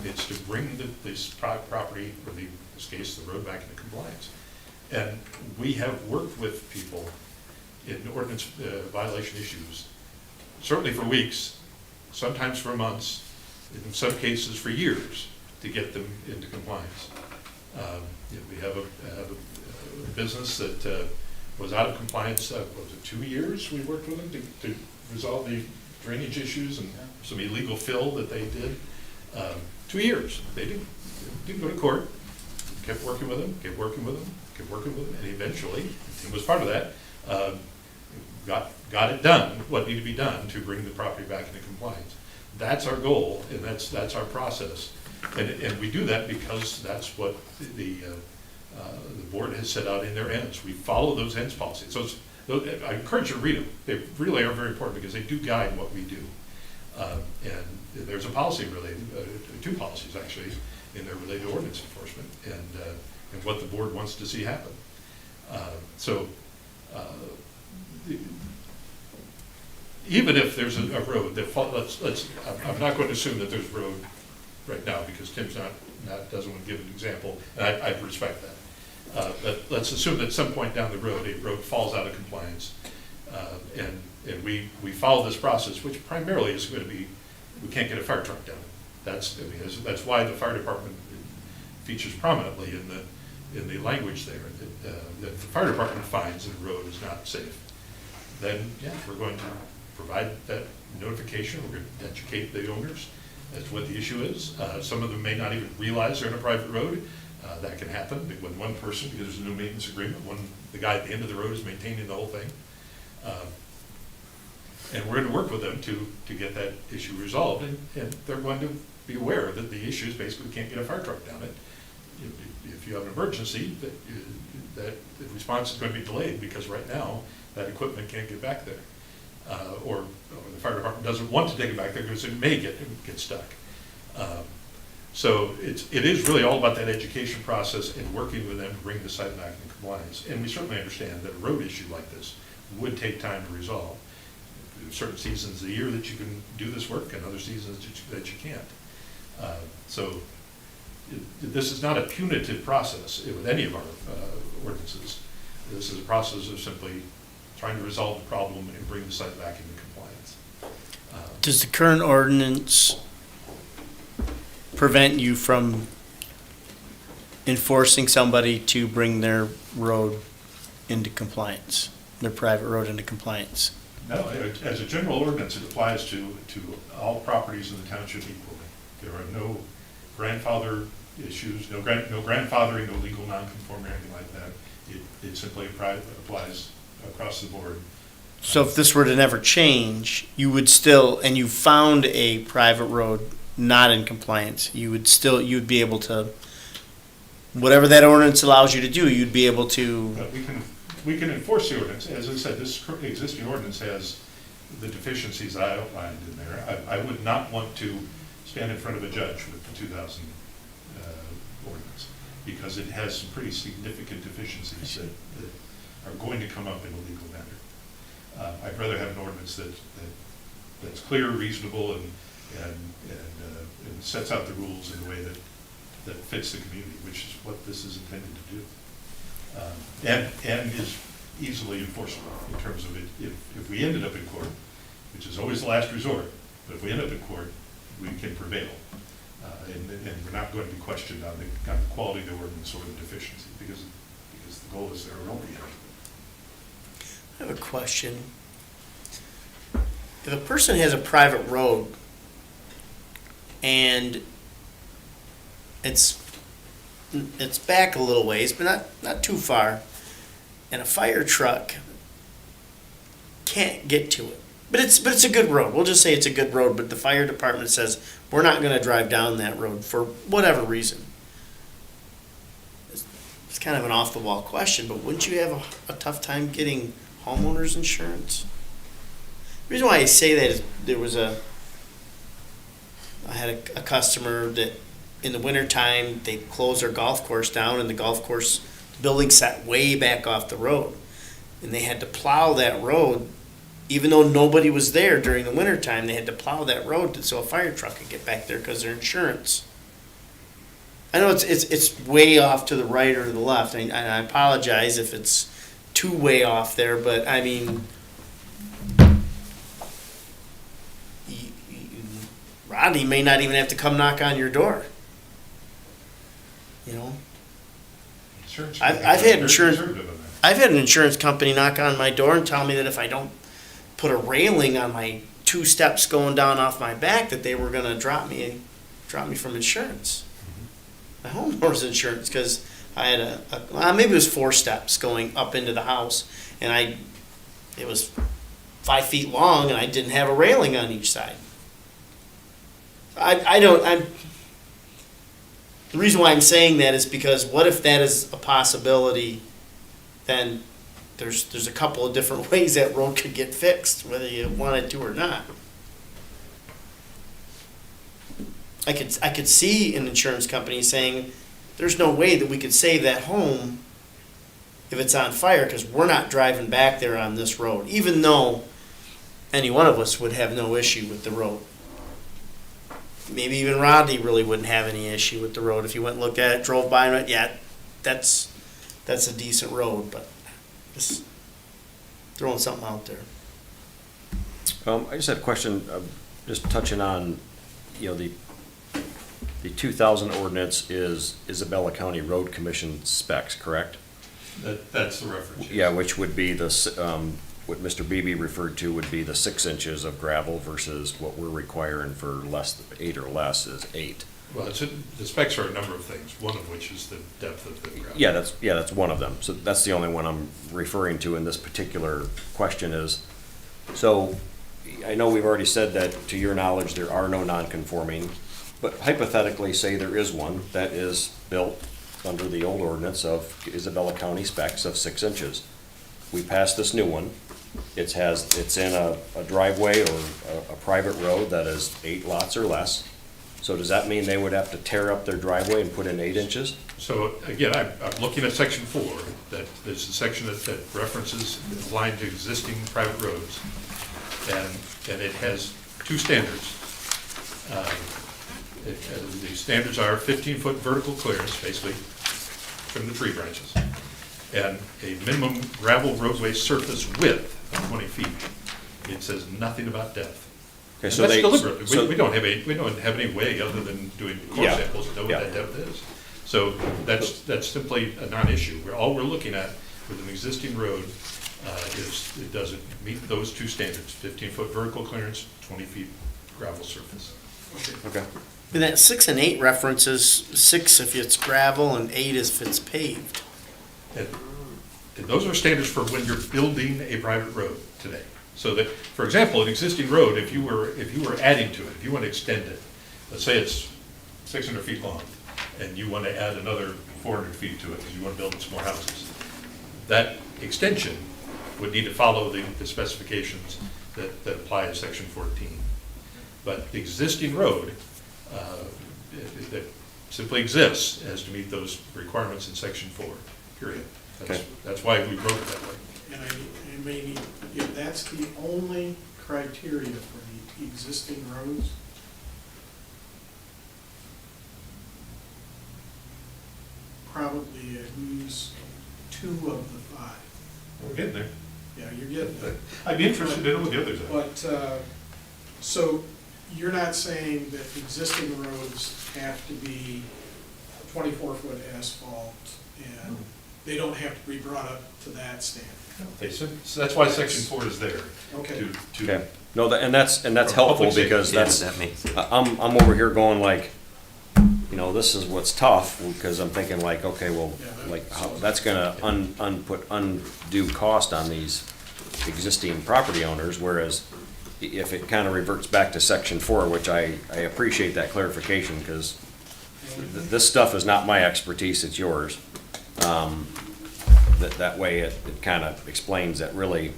it's to bring this property, or in this case, the road, back into compliance. And we have worked with people in ordinance violation issues, certainly for weeks, sometimes for months, in some cases for years, to get them into compliance. We have a business that was out of compliance, was it 2 years we worked with them to resolve the drainage issues and some illegal fill that they did. 2 years. They didn't go to court, kept working with them, kept working with them, kept working with them, and eventually, Tim was part of that, got it done, what needed to be done to bring the property back into compliance. That's our goal, and that's our process. And we do that because that's what the board has set out in their ends. We follow those ends policies. So I encourage you to read them. They really are very important because they do guide what we do. And there's a policy related, two policies actually, in there related to ordinance enforcement and what the board wants to see happen. Even if there's a road that I'm not going to assume that there's a road right now because Tim's doesn't want to give an example, and I respect that. But let's assume that at some point down the road, a road falls out of compliance, and we follow this process, which primarily is going to be, we can't get a fire truck down it. That's why the fire department features prominently in the language there, that if the fire department finds that a road is not safe, then yeah, we're going to provide that notification. We're going to educate the owners as to what the issue is. Some of them may not even realize they're on a private road. That can happen when one person, because there's a new maintenance agreement, the guy at the end of the road is maintaining the whole thing. And we're going to work with them to get that issue resolved, and they're going to be aware that the issue is basically we can't get a fire truck down it. If you have an emergency, that the response is going to be delayed because right now that equipment can't get back there. Or the fire department doesn't want to take it back there because it may get stuck. So it is really all about that education process and working with them to bring the site back into compliance. And we certainly understand that a road issue like this would take time to resolve. There's certain seasons of the year that you can do this work and other seasons that you can't. This is not a punitive process with any of our ordinances. This is a process of simply trying to resolve the problem and bring the site back into compliance. Does the current ordinance prevent you from enforcing somebody to bring their road into compliance, their private road into compliance? No, as a general ordinance, it applies to all properties in the township equally. There are no grandfather issues, no grandfathering, no legal nonconformity, anything like that. It simply applies across the board. So if this were to never change, you would still, and you found a private road not in compliance, you'd be able to, whatever that ordinance allows you to do, you'd be able to. But we can enforce the ordinance. As I said, this existing ordinance has the deficiencies that I outlined in there. I would not want to stand in front of a judge with the 2000 ordinance because it has some pretty significant deficiencies that are going to come up in a legal matter. I'd rather have an ordinance that's clear, reasonable, and sets out the rules in a way that fits the community, which is what this is intended to do. And is easily enforceable in terms of it. If we ended up in court, which is always the last resort, but if we end up in court, we can prevail. And we're not going to be questioned on the quality of the ordinance or the deficiency because the goal is there won't be any. I have a question. If a person has a private road and it's back a little ways, but not too far, and a fire truck can't get to it, but it's a good road. We'll just say it's a good road, but the fire department says we're not going to drive down that road for whatever reason. It's kind of an off-the-wall question, but wouldn't you have a tough time getting homeowners insurance? The reason why I say that is I had a customer that in the wintertime they closed their golf course down and the golf course building sat way back off the road. And they had to plow that road, even though nobody was there during the wintertime, they had to plow that road so a fire truck could get back there because their insurance. I know it's way off to the right or the left, and I apologize if it's too way off there, but I mean, Rodney may not even have to come knock on your door. You know, I've had insurance. I've had an insurance company knock on my door and tell me that if I don't put a railing on my 2 steps going down off my back, that they were going to drop me dropped me from insurance. My homeowner's insurance, because I had maybe it was 4 steps going up into the house, and it was 5 feet long, and I didn't have a railing on each side. The reason why I'm saying that is because what if that is a possibility, then there's a couple of different ways that road could get fixed, whether you wanted to or not. I could see an insurance company saying, there's no way that we could save that home if it's on fire, because we're not driving back there on this road, even though any one of us would have no issue with the road. Maybe even Rodney really wouldn't have any issue with the road if you went and looked at it, drove by and went, yeah, that's a decent road, but just throwing something out there. I just had a question, just touching on, the 2000 ordinance is Isabella County Road Commission specs, correct? That's the reference. Yes. Yeah, which would be what Mr. Beebe referred to would be the 6 inches of gravel versus what we're requiring for 8 or less is 8. Well, the specs are a number of things, one of which is the depth of the gravel. Yeah, that's one of them. So that's the only one I'm referring to in this particular question is, so I know we've already said that, to your knowledge, there are no non-conforming, but hypothetically, say there is one that is built under the old ordinance of Isabella County specs of 6 inches. We pass this new one. It's in a driveway or a private road that is 8 lots or less. So does that mean they would have to tear up their driveway and put in 8 inches? So again, I'm looking at section 4, that there's a section that references applying to existing private roads. And it has 2 standards. The standards are 15-foot vertical clearance, basically, from the tree branches, and a minimum gravel roadway surface width of 20 feet. It says nothing about depth. Okay, And so that's they, deliberate. so- We don't have any way other than doing core Yeah, samples to know what yeah. that depth is. So that's simply a non-issue. All we're looking at with an existing road is it doesn't meet those 2 standards, 15-foot vertical clearance, 20 feet gravel surface. Okay. And that 6 and 8 references 6 if it's gravel and 8 if it's paved. And those are standards for when you're building a private road today. So that, for example, an existing road, if you were adding to it, if you want to extend it, let's say it's 600 feet long, and you want to add another 400 feet to it because you want to build some more houses, that extension would need to follow the specifications that apply in section 14. But the existing road that simply exists as to meet those requirements in section 4, period. Okay. That's why we wrote it that way. And I may need, if that's the only criteria for the existing roads, probably lose 2 of the 5. We're getting there. Yeah, you're getting there. I'd be interested to know what the others are. But, so you're not saying that existing roads have to be 24-foot asphalt and they don't have to be brought up to that standard? So that's why section 4 is there. Okay. Okay. No, and that's For helpful public safety. because Yeah, that's, that makes sense. I'm over here going like, this is what's tough, because I'm thinking like, okay, well, Yeah, like, that's gonna put undue cost on these existing property owners, whereas if it kind of reverts back to section 4, which I appreciate that clarification, because this stuff is not my expertise, it's yours. That way it kind of explains that really,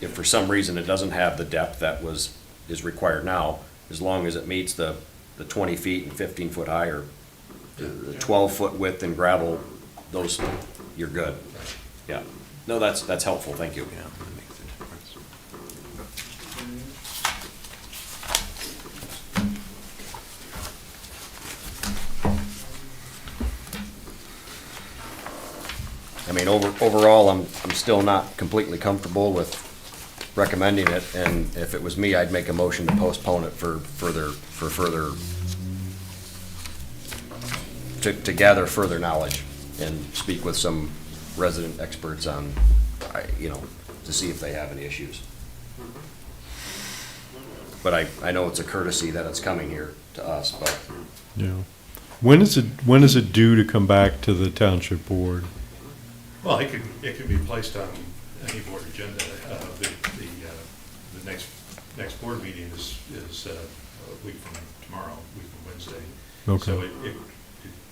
if for some reason it doesn't have the depth that is required now, as long as it meets the 20 feet and 15-foot high, or the 12-foot width in gravel, those, you're good. Yeah. No, that's helpful, thank you. Yeah, that makes a difference. I mean, overall, I'm still not completely comfortable with recommending it, and if it was me, I'd make a motion to postpone it for further, to gather further knowledge and speak with some resident experts on, to see if they have any issues. But I know it's a courtesy that it's coming here to us, but Yeah. When is it due to come back to the township board? Well, it can be placed on any board agenda. The next board meeting is a week from tomorrow, a week from Wednesday. Okay.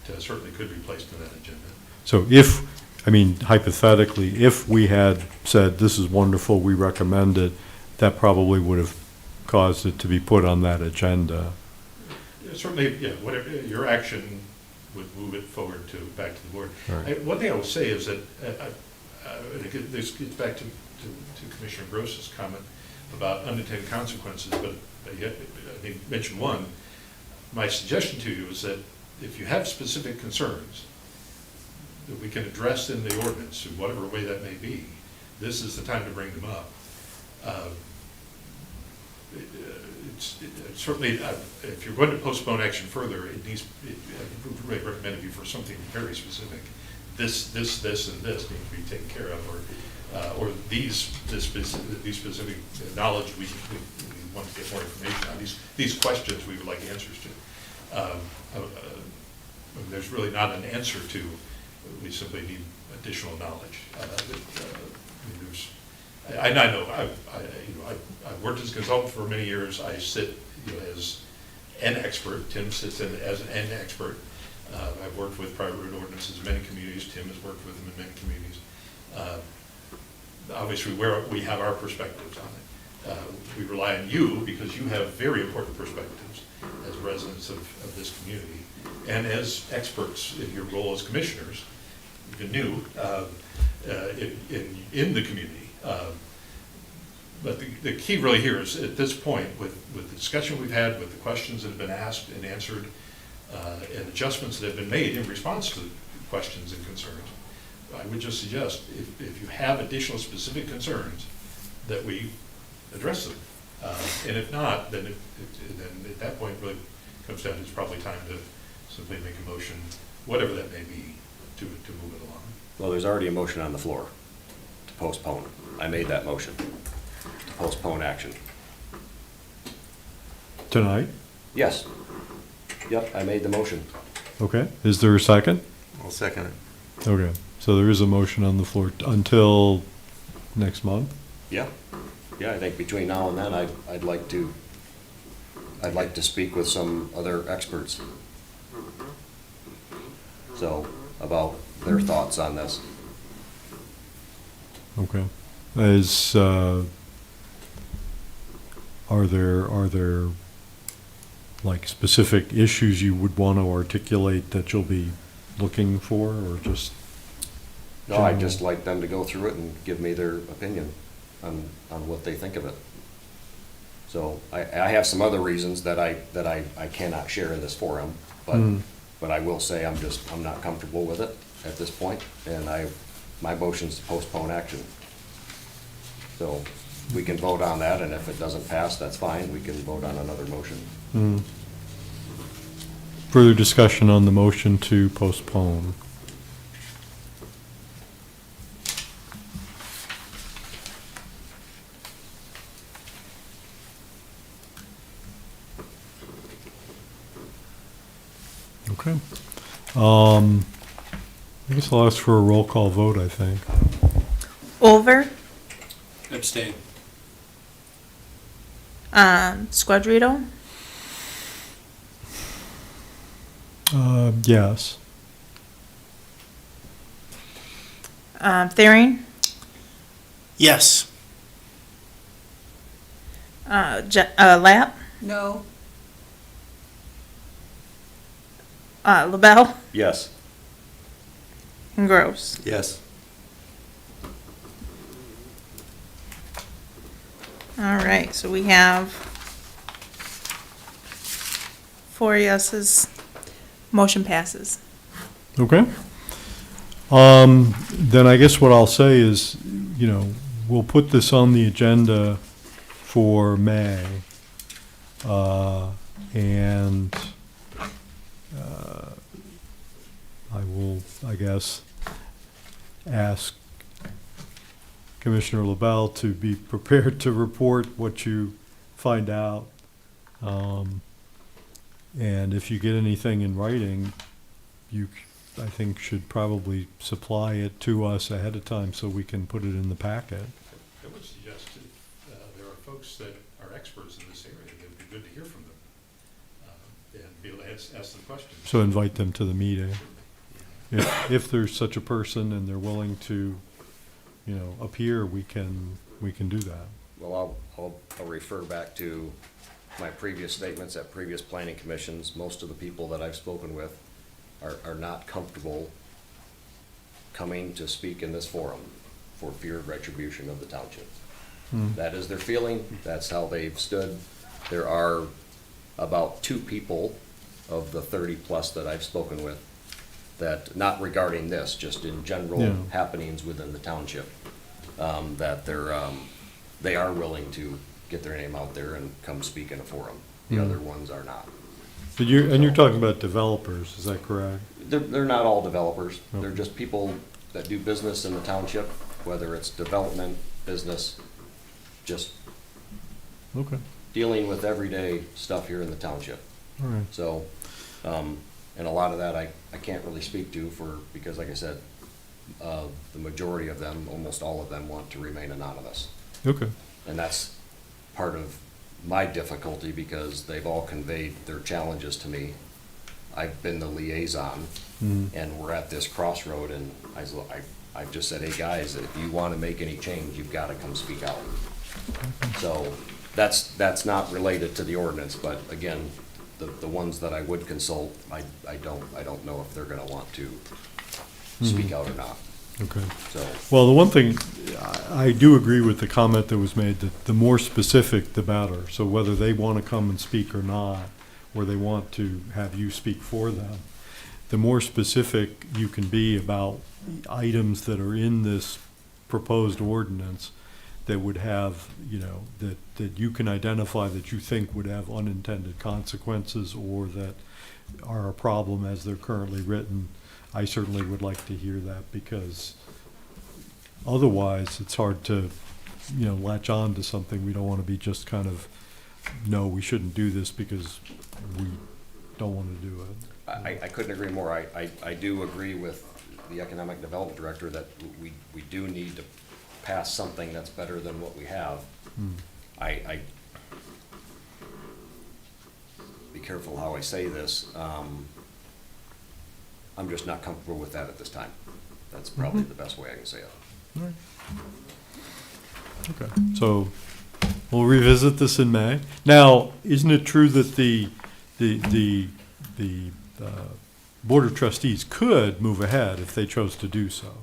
So it certainly could be placed on that agenda. So if, I mean, hypothetically, if we had said, this is wonderful, we recommend it, that probably would have caused it to be put on that agenda. Certainly, yeah, whatever, your action would move it forward back to the board. Right. One thing I will say is that, this gets back to Commissioner Gross's comment about unintended consequences, but yet, I think, mention one. My suggestion to you is that if you have specific concerns that we can address in the ordinance, in whatever way that may be, this is the time to bring them up. Certainly, if you're going to postpone action further, I would recommend it be for something very specific. This, and this need to be taken care of, or these specific knowledge we want to get more information on. These questions we would like answers to. There's really not an answer to. We simply need additional knowledge. I know, I've worked as a consultant for many years. I sit, as an expert. Tim sits in as an expert. I've worked with private road ordinances in many communities. Tim has worked with them in many communities. Obviously, we have our perspectives on it. We rely on you because you have very important perspectives as residents of this community and as experts in your role as commissioners, even new, in the community. But the key really here is at this point, with the discussion we've had, with the questions that have been asked and answered, and adjustments that have been made in response to questions and concerns, I would just suggest if you have additional specific concerns, that we address them. And if not, then at that point really comes down to it's probably time to simply make a motion, whatever that may be, to move it along. Well, there's already a motion on the floor to postpone. I made that motion to postpone action. Tonight? Yes. Yep, I made the motion. Okay. Is there a second? I'll second it. Okay. So there is a motion on the floor until next month? Yeah. Yeah, I think between now and then, I'd like to speak with some other experts. So, about their thoughts on this. Okay. Are there like specific issues you would want to articulate that you'll be looking for, or just? No, I'd just like them to go through it and give me their opinion on what they think of it. So I have some other reasons that I cannot share in this forum, but I will say I'm not comfortable with it at this point, and my motion's to postpone action. So we can vote on that, and if it doesn't pass, that's fine. We can vote on another motion. Further discussion on the motion to postpone. Okay. I guess I'll ask for a roll call vote, I think. Over, Abstain. Squadrito, Yes. Thering, Yes. Lap, No, LaBelle, Yes. and Gross. Yes. All right, so we have 4 yeses, motion passes. Okay. Then I guess what I'll say is, we'll put this on the agenda for May. And I will, I guess, ask Commissioner LaBelle to be prepared to report what you find out. And if you get anything in writing, you, I think, should probably supply it to us ahead of time so we can put it in the packet. I would suggest if there are folks that are experts in this area, it'd be good to hear from them, and be able to ask them questions. So invite them to the meeting. If there's such a person and they're willing to, appear, we can do that. Well, I'll refer back to my previous statements at previous planning commissions. Most of the people that I've spoken with are not comfortable coming to speak in this forum for fear of retribution of the township. That is their feeling. That's how they've stood. There are about 2 people of the 30-plus that I've spoken with that, not regarding this, just in general Yeah. happenings within the township, that they are willing to get their name out there and come speak in a forum. The other ones are not. But you're talking about developers, is that correct? They're not all developers. They're Okay. just people that do business in the township, whether it's development, business, just Okay, dealing with everyday stuff here in the township. all right. So, and a lot of that I can't really speak to because like I said, the majority of them, almost all of them, want to remain anonymous. Okay, And that's part of my difficulty because they've all conveyed their challenges to me. I've been the liaison and we're at this crossroad and I've just said, hey guys, if you want to make any change, you've got to come speak out. So that's not related to the ordinance, but again, the ones that I would consult, I don't know if they're going to want to speak out or not. okay. So, Well, the one thing, I do agree with the comment that was made, that the more specific, the better. So whether they want to come and speak or not, or they want to have you speak for them, the more specific you can be about items that are in this proposed ordinance that would have, that you can identify that you think would have unintended consequences or that are a problem as they're currently written, I certainly would like to hear that, because otherwise it's hard to, latch on to something. We don't want to be just kind of, no, we shouldn't do this because we don't want to do it. I couldn't agree more. I do agree with the economic development director that we do need to pass something that's better than what we have. I be careful how I say this. I'm just not comfortable with that at this time. That's probably the best way I can say it. All right. Okay, so we'll revisit this in May. Now, isn't it true that the Board of Trustees could move ahead if they chose to do so?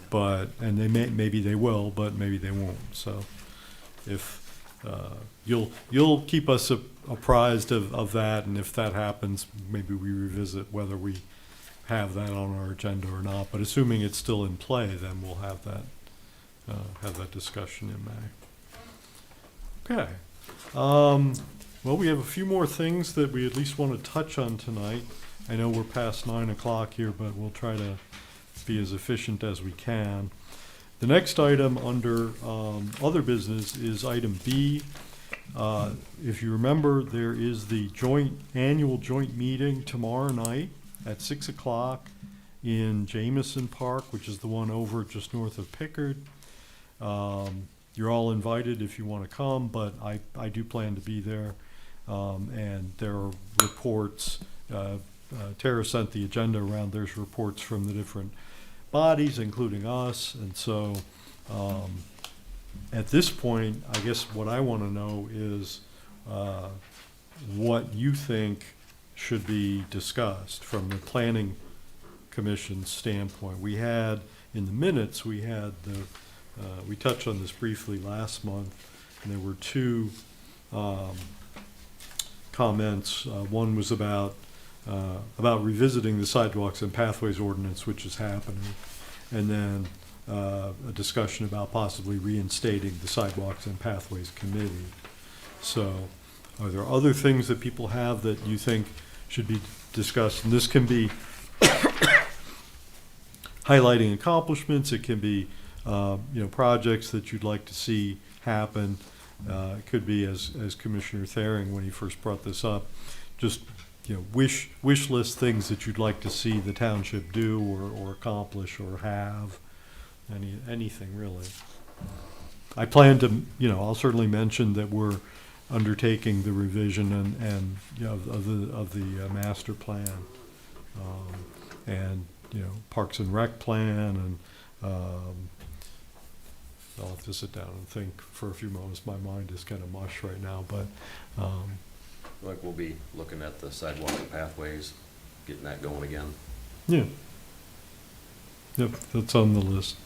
But, and maybe they will, but maybe they won't. So if, you'll keep us apprised of that, and if that happens, maybe we revisit whether we have that on our agenda or not. But assuming it's still in play, then we'll have that discussion in May. Okay. Well, we have a few more things that we at least want to touch on tonight. I know we're past 9 o'clock here, but we'll try to be as efficient as we can. The next item under other business is item B. If you remember, there is the annual joint meeting tomorrow night at 6 o'clock in Jamison Park, which is the one over just north of Pickard. You're all invited if you want to come, but I do plan to be there. And there are reports, Tara sent the agenda around, there's reports from the different bodies, including us, and so at this point, I guess what I want to know is what you think should be discussed from the planning commission's standpoint. We had, in the minutes, we touched on this briefly last month, and there were 2 comments. One was about revisiting the sidewalks and pathways ordinance, which is happening, and then a discussion about possibly reinstating the sidewalks and pathways committee. So are there other things that people have that you think should be discussed? And this can be highlighting accomplishments. It can be projects that you'd like to see happen. It could be, as Commissioner Thering, when he first brought this up, just, wish list things that you'd like to see the township do or accomplish or have, anything really. I plan to, I'll certainly mention that we're undertaking the revision and of the master plan, and Parks and Rec plan, and I'll have to sit down and think for a few moments. My mind is kind of mush right now, but Like we'll be looking at the sidewalk and pathways, getting that going again. yeah, yep, that's on the list.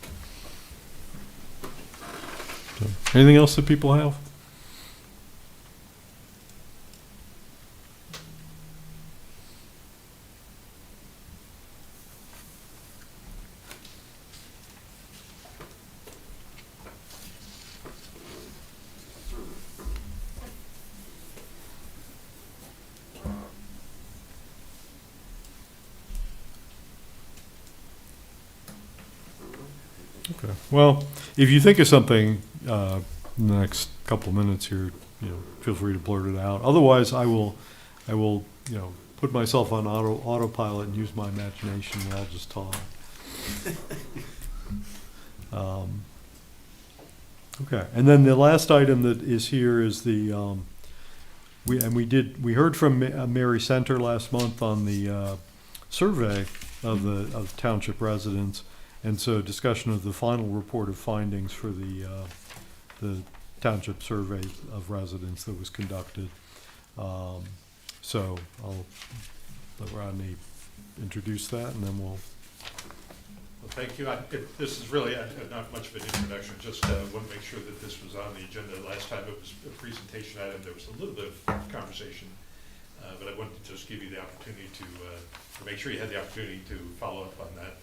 So, anything else that people have? Okay, well, if you think of something, in the next couple of minutes here, feel free to blurt it out. Otherwise, I will, put myself on autopilot and use my imagination and I'll just talk. Okay, and then the last item that is here is the, we heard from Mary Center last month on the, survey of township residents. And so discussion of the final report of findings for the township survey of residents that was conducted. So I'll let Rodney introduce that, and then we'll. Well, thank you. This is really not much of an introduction, just want to make sure that this was on the agenda. Last time it was a presentation item, there was a little bit of conversation, but I wanted to just give you the opportunity to make sure you had the opportunity to follow up on that.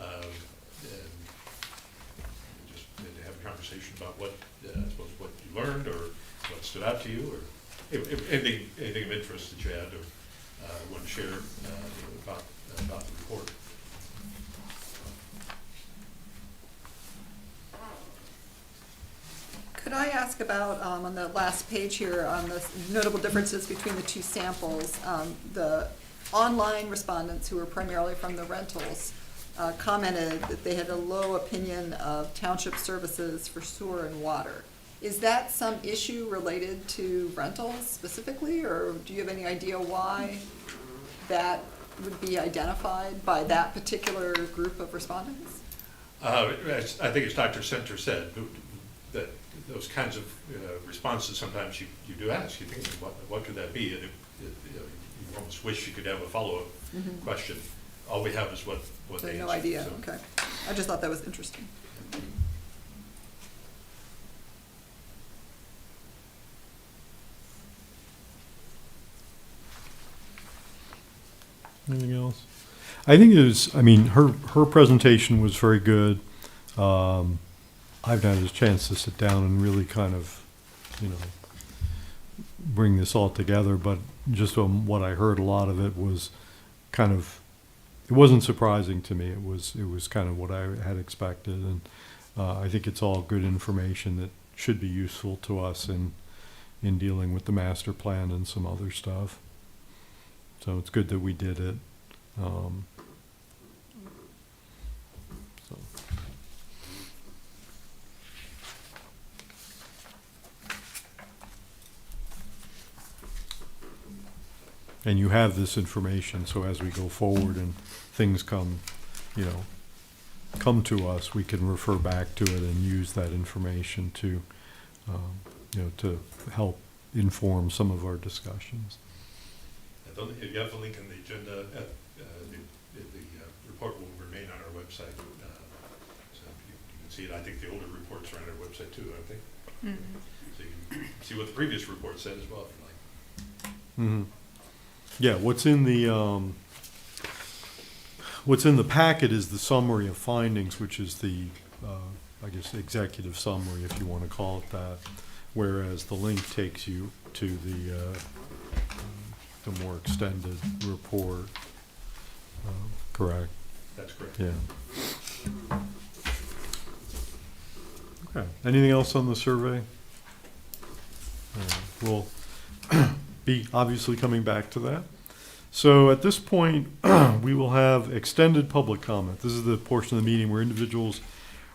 And just to have a conversation about what, I suppose, what you learned or what stood out to you, or if anything of interest that you had or want to share about the report. Could I ask about, on the last page here, on the notable differences between the two samples, the online respondents who were primarily from the rentals commented that they had a low opinion of township services for sewer and water. Is that some issue related to rentals specifically, or do you have any idea why that would be identified by that particular group of respondents? I think as Dr. Center said, that those kinds of responses sometimes you do ask. You think, what could that be? And you almost wish you could have a follow-up question. All we have is what So they no answered, idea, so. okay. I just thought that was interesting. Anything else? I think it was, her presentation was very good. I've not had a chance to sit down and really kind of, bring this all together, but just from what I heard, a lot of it was kind of, it wasn't surprising to me. It was kind of what I had expected, and I think it's all good information that should be useful to us in dealing with the master plan and some other stuff. So it's good that we did it. So. And you have this information, so as we go forward and things come to us, we can refer back to it and use that information to, to help inform some of our discussions. If you have the link in the agenda, the report will remain on our website. So you can see it. I think the older reports are on our website too, aren't they? Mm-hmm. So you can see what the previous report said as well, if you like. Mm-hmm. Yeah, what's in the packet is the summary of findings, which is the, I guess, executive summary, if you want to call it that, whereas the link takes you to the more extended report. Correct? That's correct. Yeah. Okay. Anything else on the survey? Well, be obviously coming back to that. So at this point, we will have extended public comment. This is the portion of the meeting where individuals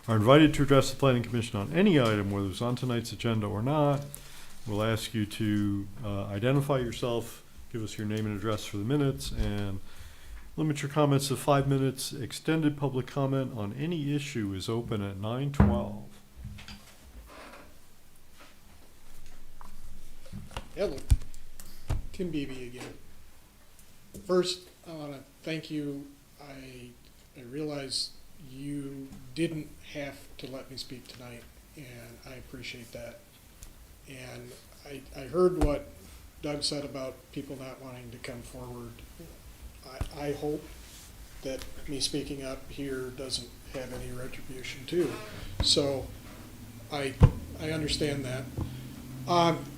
are invited to address the planning commission on any item, whether it's on tonight's agenda or not. We'll ask you to identify yourself, give us your name and address for the minutes, and limit your comments to 5 minutes. Extended public comment on any issue is open at 9:12. Hello, Tim Beebe again. First, I want to thank you. I realize you didn't have to let me speak tonight, and I appreciate that. And I heard what Doug said about people not wanting to come forward. I hope that me speaking up here doesn't have any retribution too. So I understand that.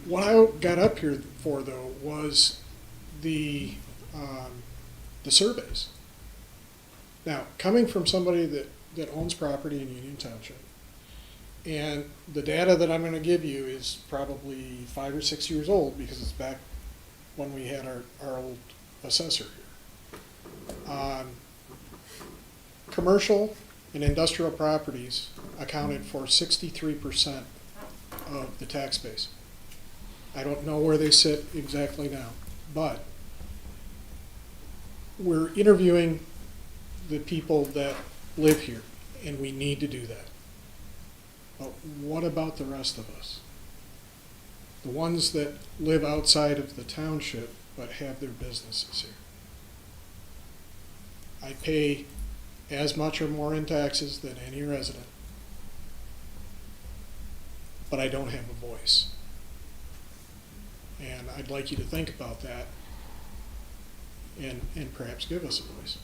What I got up here for though was the surveys. Now, coming from somebody that owns property in Union Township, and the data that I'm going to give you is probably 5 or 6 years old because it's back when we had our old assessor here. Commercial and industrial properties accounted for 63% of the tax base. I don't know where they sit exactly now, but we're interviewing the people that live here, and we need to do that. But what about the rest of us? The ones that live outside of the township but have their businesses here. I pay as much or more in taxes than any resident, but I don't have a voice. And I'd like you to think about that and perhaps give us a voice.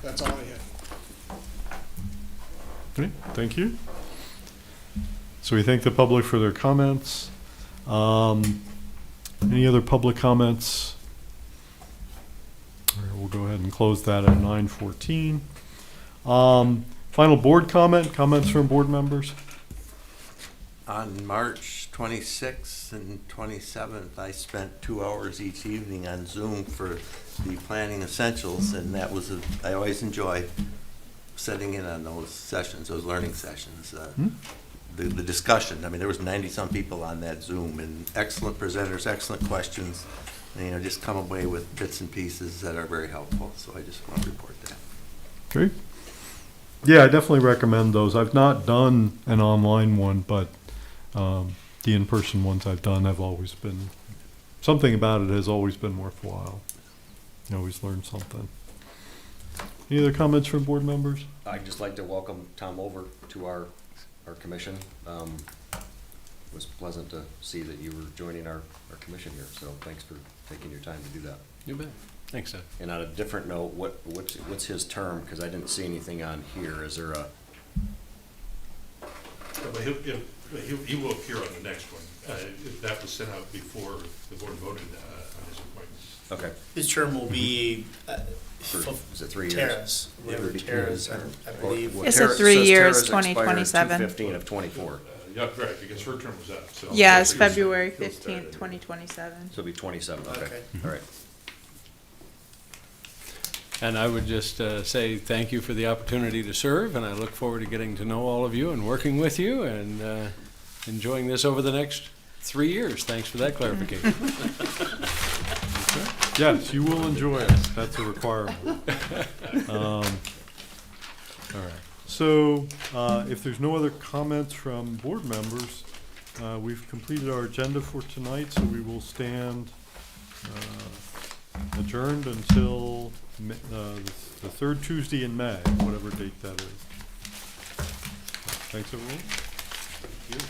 That's all I had. Okay, thank you. So we thank the public for their comments. Any other public comments? All right, we'll go ahead and close that at 9:14. Final board comments from board members? On March 26th and 27th, I spent 2 hours each evening on Zoom for the Planning Essentials, and that was, I always enjoy sitting in on those sessions, those learning sessions. The discussion, I mean, there was 90-some people on that Zoom, and excellent presenters, excellent questions, and, just come away with bits and pieces that are very helpful, so I just want to report that. Great. Yeah, I definitely recommend those. I've not done an online one, but the in-person ones I've done have always been, something about it has always been worthwhile. You always learn something. Any other comments from board members? I'd just like to welcome Tom over to our commission. It was pleasant to see that you were joining our commission here, so thanks for taking your time to do that. You bet. Thanks, Doug. And on a different note, what's his term? Because I didn't see anything on here. Is there a? But he will appear on the next one. That was sent out before the board voted on his appointment. Okay. His term will be Is it 3 years? Terrace, whatever Terrace, I believe. Well, It's Tara- a 3 says years, Tara's expired 2027. 2/15 of 24. Yeah, right, because her term was up, so. Yeah, it's So he's- February he'll start 15th, 2027. So it'll be 27, okay. Okay. All right. And I would just say thank you for the opportunity to serve, and I look forward to getting to know all of you and working with you and enjoying this over the next 3 years. Thanks for that clarification. Yes, you will enjoy it. That's a requirement. All right. So if there's no other comments from board members, we've completed our agenda for tonight, so we will stand adjourned until the third Tuesday in May, whatever date that is. Thanks, everyone. Thank you.